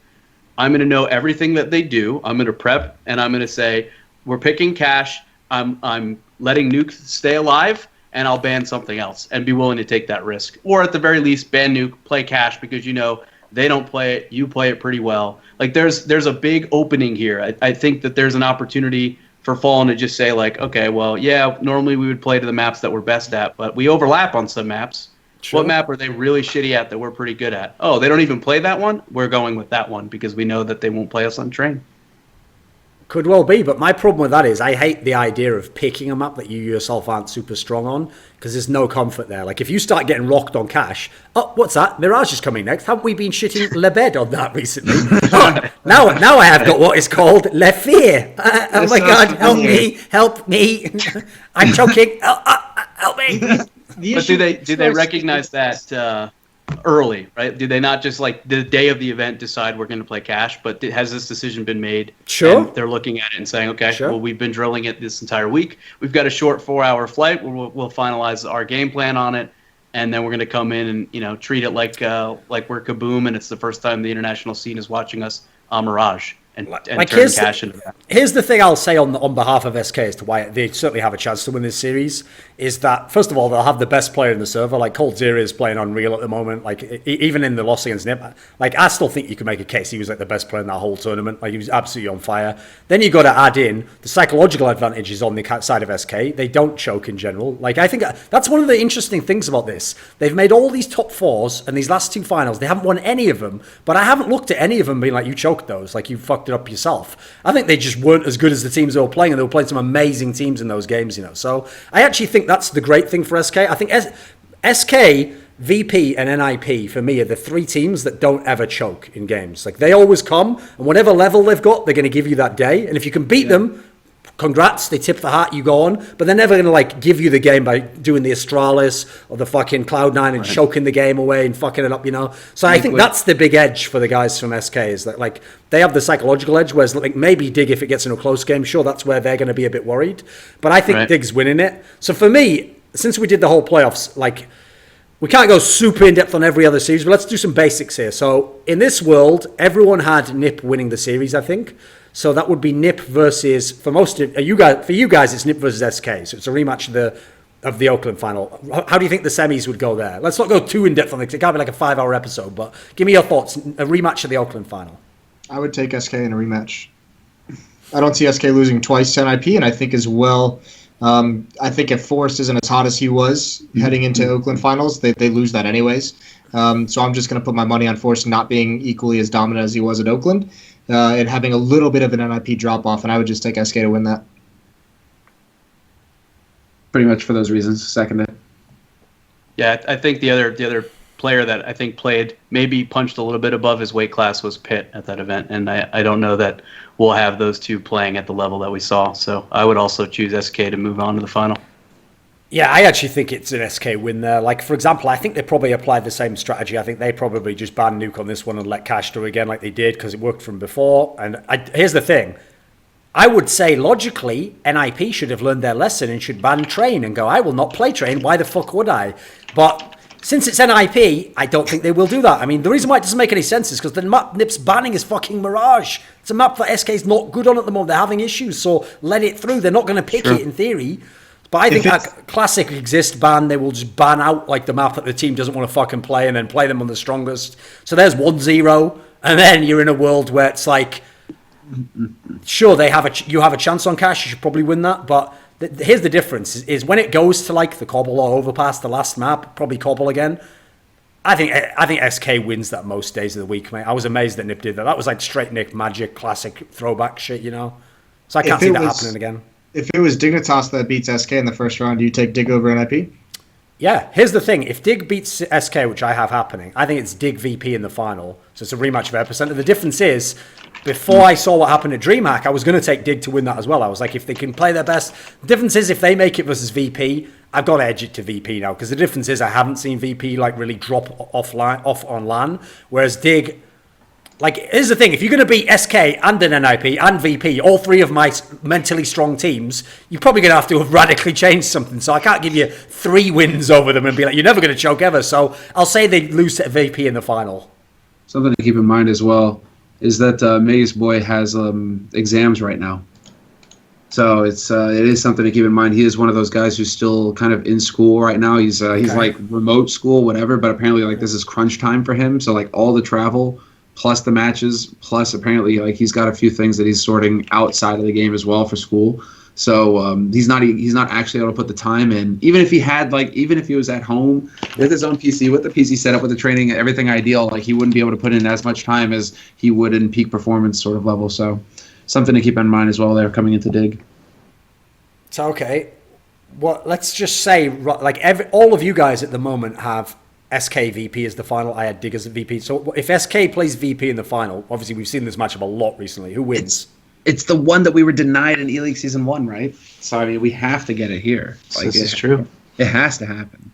I'm going to know everything that they do. I'm going to prep, and I'm going to say, we're picking Cash. I'm letting Nuke stay alive, and I'll ban something else and be willing to take that risk. Or at the very least, ban Nuke, play Cash, because you know they don't play it. You play it pretty well. Like, there's a big opening here. I think that there's an opportunity for Fallen to just say, like, okay, well, yeah, normally we would play to the maps that we're best at, but we overlap on some maps. Sure. What map are they really shitty at that we're pretty good at? Oh, they don't even play that one? We're going with that one because we know that they won't play us on train. Could well be, but my problem with that is I hate the idea of picking a map that you yourself aren't super strong on, because there's no comfort there. Like, if you start getting rocked on Cash, oh, what's that? Mirage is coming next. Haven't we been shitting Lebed on that recently? Oh, now I have got what is called Le Fear. Oh my God, help me. I'm choking. Help me. But do they recognize that early, right? Do they not just, like, the day of the event decide we're going to play Cash, but has this decision been made? Sure. And they're looking at it and saying, okay, well, we've been drilling it this entire week. We've got a short 4-hour flight. We'll finalize our game plan on it, and then we're going to come in and, you know, treat it like we're Kaboom, and it's the first time the international scene is watching us on Mirage. And like, turn Cash into that. Here's the thing I'll say on behalf of SK as to why they certainly have a chance to win this series, is that, first of all, they'll have the best player in the server. Like, Cold Zero is playing unreal at the moment. Like, even in the loss against Nip, like, I still think you can make a case he was, like, the best player in that whole tournament. Like, he was absolutely on fire. Then you got to add in the psychological advantages on the side of SK. They don't choke in general. Like, I think that's one of the interesting things about this. They've made all these top fours, and these last two finals, they haven't won any of them. But I haven't looked at any of them being like, you choked those. Like, you fucked it up yourself. I think they just weren't as good as the teams they were playing, and they were playing some amazing teams in those games, you know. So I actually think that's the great thing for SK. I think SK, VP, and NIP, for me, are the three teams that don't ever choke in games. Like, they always come, and whatever level they've got, they're going to give you that day. And if you can beat them, congrats, they tip the hat, you go on. But they're never going to, like, give you the game by doing the Astralis or the fucking Cloud9 and choking the game away and fucking it up, you know. So I think that's the big edge for the guys from SK, is that, like, they have the psychological edge, whereas, like, maybe Dig, if it gets in a close game, sure, that's where they're going to be a bit worried. But I think Dig's winning it. So for me, since we did the whole playoffs, like, we can't go super in-depth on every other series, but let's do some basics here. So in this world, everyone had Nip winning the series, I think. So that would be Nip versus, for you guys, it's Nip versus SK. So it's a rematch of the Oakland final. How do you think the semis would go there? Let's not go too in-depth on it. It can't be like a 5-hour episode, but give me your thoughts. A rematch of the Oakland final. I would take SK in a rematch. I don't see SK losing twice to NIP, and I think as well, I think if Forrest isn't as hot as he was heading into Oakland finals, they lose that anyways. So I'm just going to put my money on Forrest not being equally as dominant as he was at Oakland, and having a little bit of an NIP drop-off, and I would just take SK to win that. Pretty much for those reasons, seconded. Yeah, I think the other player that I think played, maybe punched a little bit above his weight class, was Pitt at that event, and I don't know that we'll have those two playing at the level that we saw. So I would also choose SK to move on to the final. Yeah, I actually think it's an SK win there. Like, for example, I think they probably applied the same strategy. I think they probably just banned Nuke on this one and let Cash do it again like they did, because it worked from before. And here's the thing. I would say, logically, NIP should have learned their lesson and should ban Train and go, I will not play Train. Why the fuck would I? But since it's NIP, I don't think they will do that. I mean, the reason why it doesn't make any sense is because the map Nip's banning is fucking Mirage. It's a map that SK's not good on at the moment. They're having issues, so let it through. They're not going to pick it in theory. But I think that classic exist ban, they will just ban out, like, the map that the team doesn't want to fucking play and then play them on the strongest. So there's 1-0, and then you're in a world where it's like, sure, you have a chance on Cash, you should probably win that, but here's the difference, is when it goes to, like, the Cobble or Overpass, the last map, probably Cobble again, I think SK wins that most days of the week, mate. I was amazed that Nip did that. That was like straight Nick Magic, classic throwback shit, you know? So I can't see that happening again. If it was Dignitas that beats SK in the first round, do you take Dig over NIP? Yeah, here's the thing. If Dig beats SK, which I have happening, I think it's Dig VP in the final. So it's a rematch of Epicenter. The difference is, before I saw what happened at Dreamhack, I was going to take Dig to win that as well. I was like, if they can play their best. The difference is, if they make it versus VP, I've got to edge it to VP now. Because the difference is, I haven't seen VP like really drop off on LAN. Whereas Dig, Like, here's the thing. If you're going to beat SK and an NIP and VP, all three of my mentally strong teams, you're probably going to have to have radically changed something. So I can't give you 3 wins over them and be like, you're never going to choke ever. So I'll say they lose to VP in the final. Something to keep in mind as well is that May's boy has exams right now. So it is something to keep in mind. He is one of those guys who's still kind of in school right now. He's like remote school, whatever, but apparently like this is crunch time for him. So like all the travel plus the matches, plus apparently like he's got a few things that he's sorting outside of the game as well for school. So he's not actually able to put the time in. Even if he was at home with his own PC, with the PC setup, with the training, everything ideal, like he wouldn't be able to put in as much time as he would in peak performance sort of level. So something to keep in mind as well there coming into Dig. So, okay. Well, let's just say, like, all of you guys at the moment have SK VP as the final. I had Dig as a VP. So if SK plays VP in the final, obviously we've seen this matchup a lot recently. Who wins? It's the one that we were denied in ELEAGUE Season 1, right? So, I mean, we have to get it here. Like, this is true. It has to happen.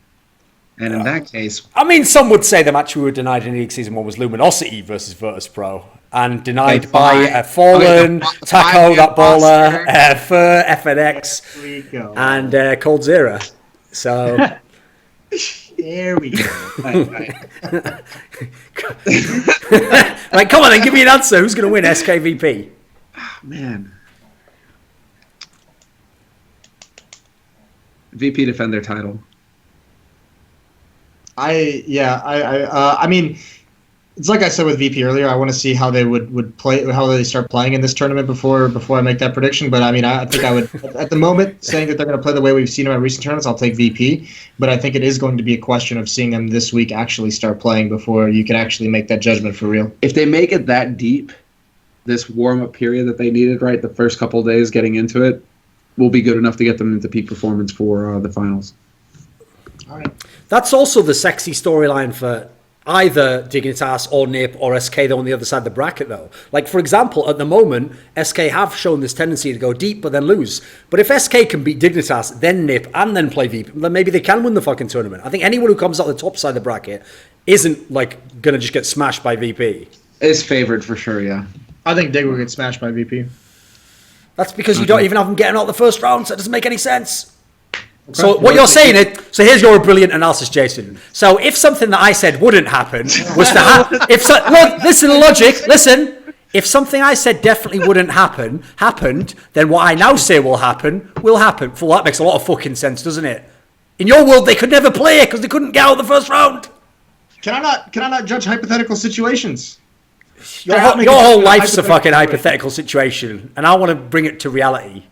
And in that case... I mean, some would say the match we were denied in ELEAGUE Season 1 was Luminosity versus Virtus.pro. And denied by Fallen, Taco, that baller, Fur, FNX, and Cold Zero. So... There we go. Like, come on then, give me an answer. Who's going to win SKVP? Oh, man. VP defend their title. I mean, it's like I said with VP earlier. I want to see how they would play, how they start playing in this tournament before I make that prediction. But I mean, I think I would at the moment saying that they're going to play the way we've seen them at recent tournaments. I'll take VP, but I think it is going to be a question of seeing them this week actually start playing before you can actually make that judgment for real. If they make it that deep, this warm-up period that they needed, right, the first couple of days getting into it, will be good enough to get them into peak performance for the finals. All right. That's also the sexy storyline for either Dignitas or NIP or SK, though, on the other side of the bracket, though. Like, for example, at the moment, SK have shown this tendency to go deep but then lose. But if SK can beat Dignitas, then NIP, and then play VP, then maybe they can win the fucking tournament. I think anyone who comes out the top side of the bracket isn't, like, going to just get smashed by VP. Is favored for sure, yeah. I think Dig will get smashed by VP. That's because you don't even have them getting out the first round, so it doesn't make any sense. Okay. So what you're saying is, so here's your brilliant analysis, Jason. So if something that I said wouldn't happen was to happen, listen, if something I said definitely wouldn't happen, happened, then what I now say will happen. Well, that makes a lot of fucking sense, doesn't it? In your world, they could never play it because they couldn't get out of the first round. Can I not judge hypothetical situations? Your whole life's a fucking hypothetical situation, and I want to bring it to reality.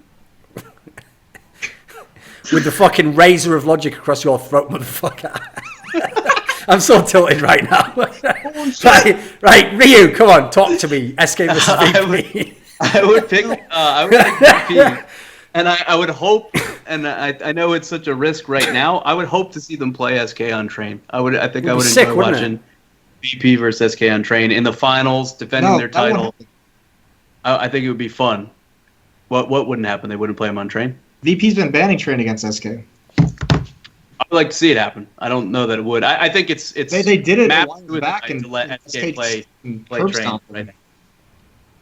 With the fucking razor of logic across your throat, motherfucker. I'm so tilted right now. right, Ryu, come on, talk to me. SK versus VP. I would pick VP. And I would hope, and I know it's such a risk right now, I would hope to see them play SK on Train. I think I would enjoy watching VP versus SK on Train in the finals, defending their title. I think it would be fun. What wouldn't happen? They wouldn't play them on Train? VP's been banning Train against SK. I would like to see it happen. I don't know that it would. I think it's they did it a while back and to let SK play Train. Right?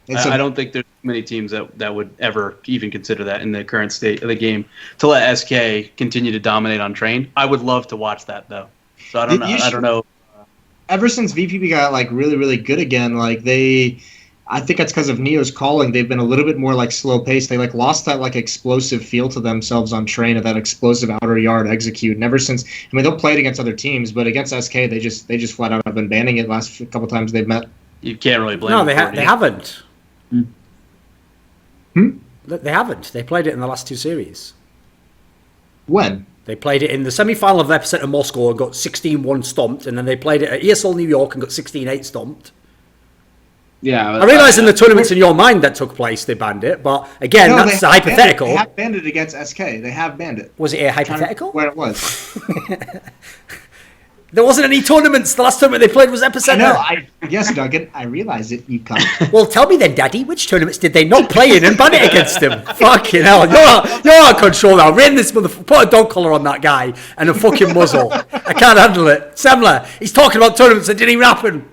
I don't think there's many teams that would ever even consider that in the current state of the game to let SK continue to dominate on Train. I would love to watch that though. So I don't know. Ever since VPB got like really, really good again, like I think it's because of Neo's calling. They've been a little bit more like slow paced. They like lost that like explosive feel to themselves on Train, of that explosive outer yard execute. And ever since, I mean, they'll play it against other teams, but against SK, they just flat out have been banning it last couple times they've met. You can't really blame. No, they haven't. Hmm? They haven't. They played it in the last 2 series. When? They played it in the semi-final of Epicenter Moscow and got 16-1 stomped, and then they played it at ESL New York and got 16-8 stomped. Yeah, I realise in the tournaments in your mind that took place, they banned it, but again, that's hypothetical. They have banned it against SK. They have banned it. Was it a hypothetical? Where it was. There wasn't any tournaments. The last tournament they played was Epicenter. Yes, Duggan, I realize it. You can't. Well, tell me then, Daddy, which tournaments did they not play in and ban it against him? Fucking hell. You're out of control now. Rein this motherfucker. Put a dog collar on that guy and a fucking muzzle. I can't handle it. Semmler, he's talking about tournaments that didn't even happen.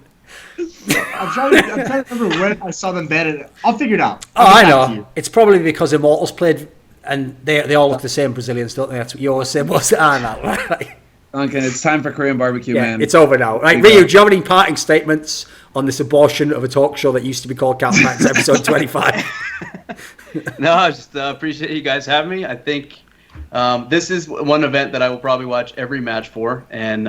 I'm trying to remember when I saw them banned. I'll figure it out. Oh, I'll I get back to know. you. It's probably because Immortals played, and they all look the same Brazilians, don't they? That's what you always say. What's it? I know. Duncan, it's time for Korean barbecue, Yeah, man. it's over now. Right, Ryu, do you have any parting statements on this abortion of a talk show that used to be called Countermax episode 25? No, I just appreciate you guys having me. I think this is one event that I will probably watch every match for, and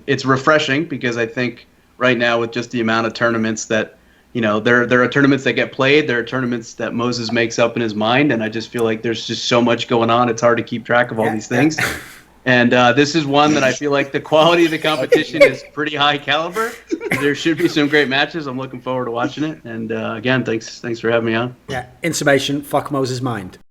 it's refreshing because I think right now with just the amount of tournaments that, you know, there are tournaments that get played, there are tournaments that Moses makes up in his mind, and I just feel like there's just so much going on. It's hard to keep track of all these things. And this is one that I feel like the quality of the competition is pretty high caliber. There should be some great matches. I'm looking forward to watching it. And again, thanks for having me on. Yeah. In summation, fuck Moses' mind.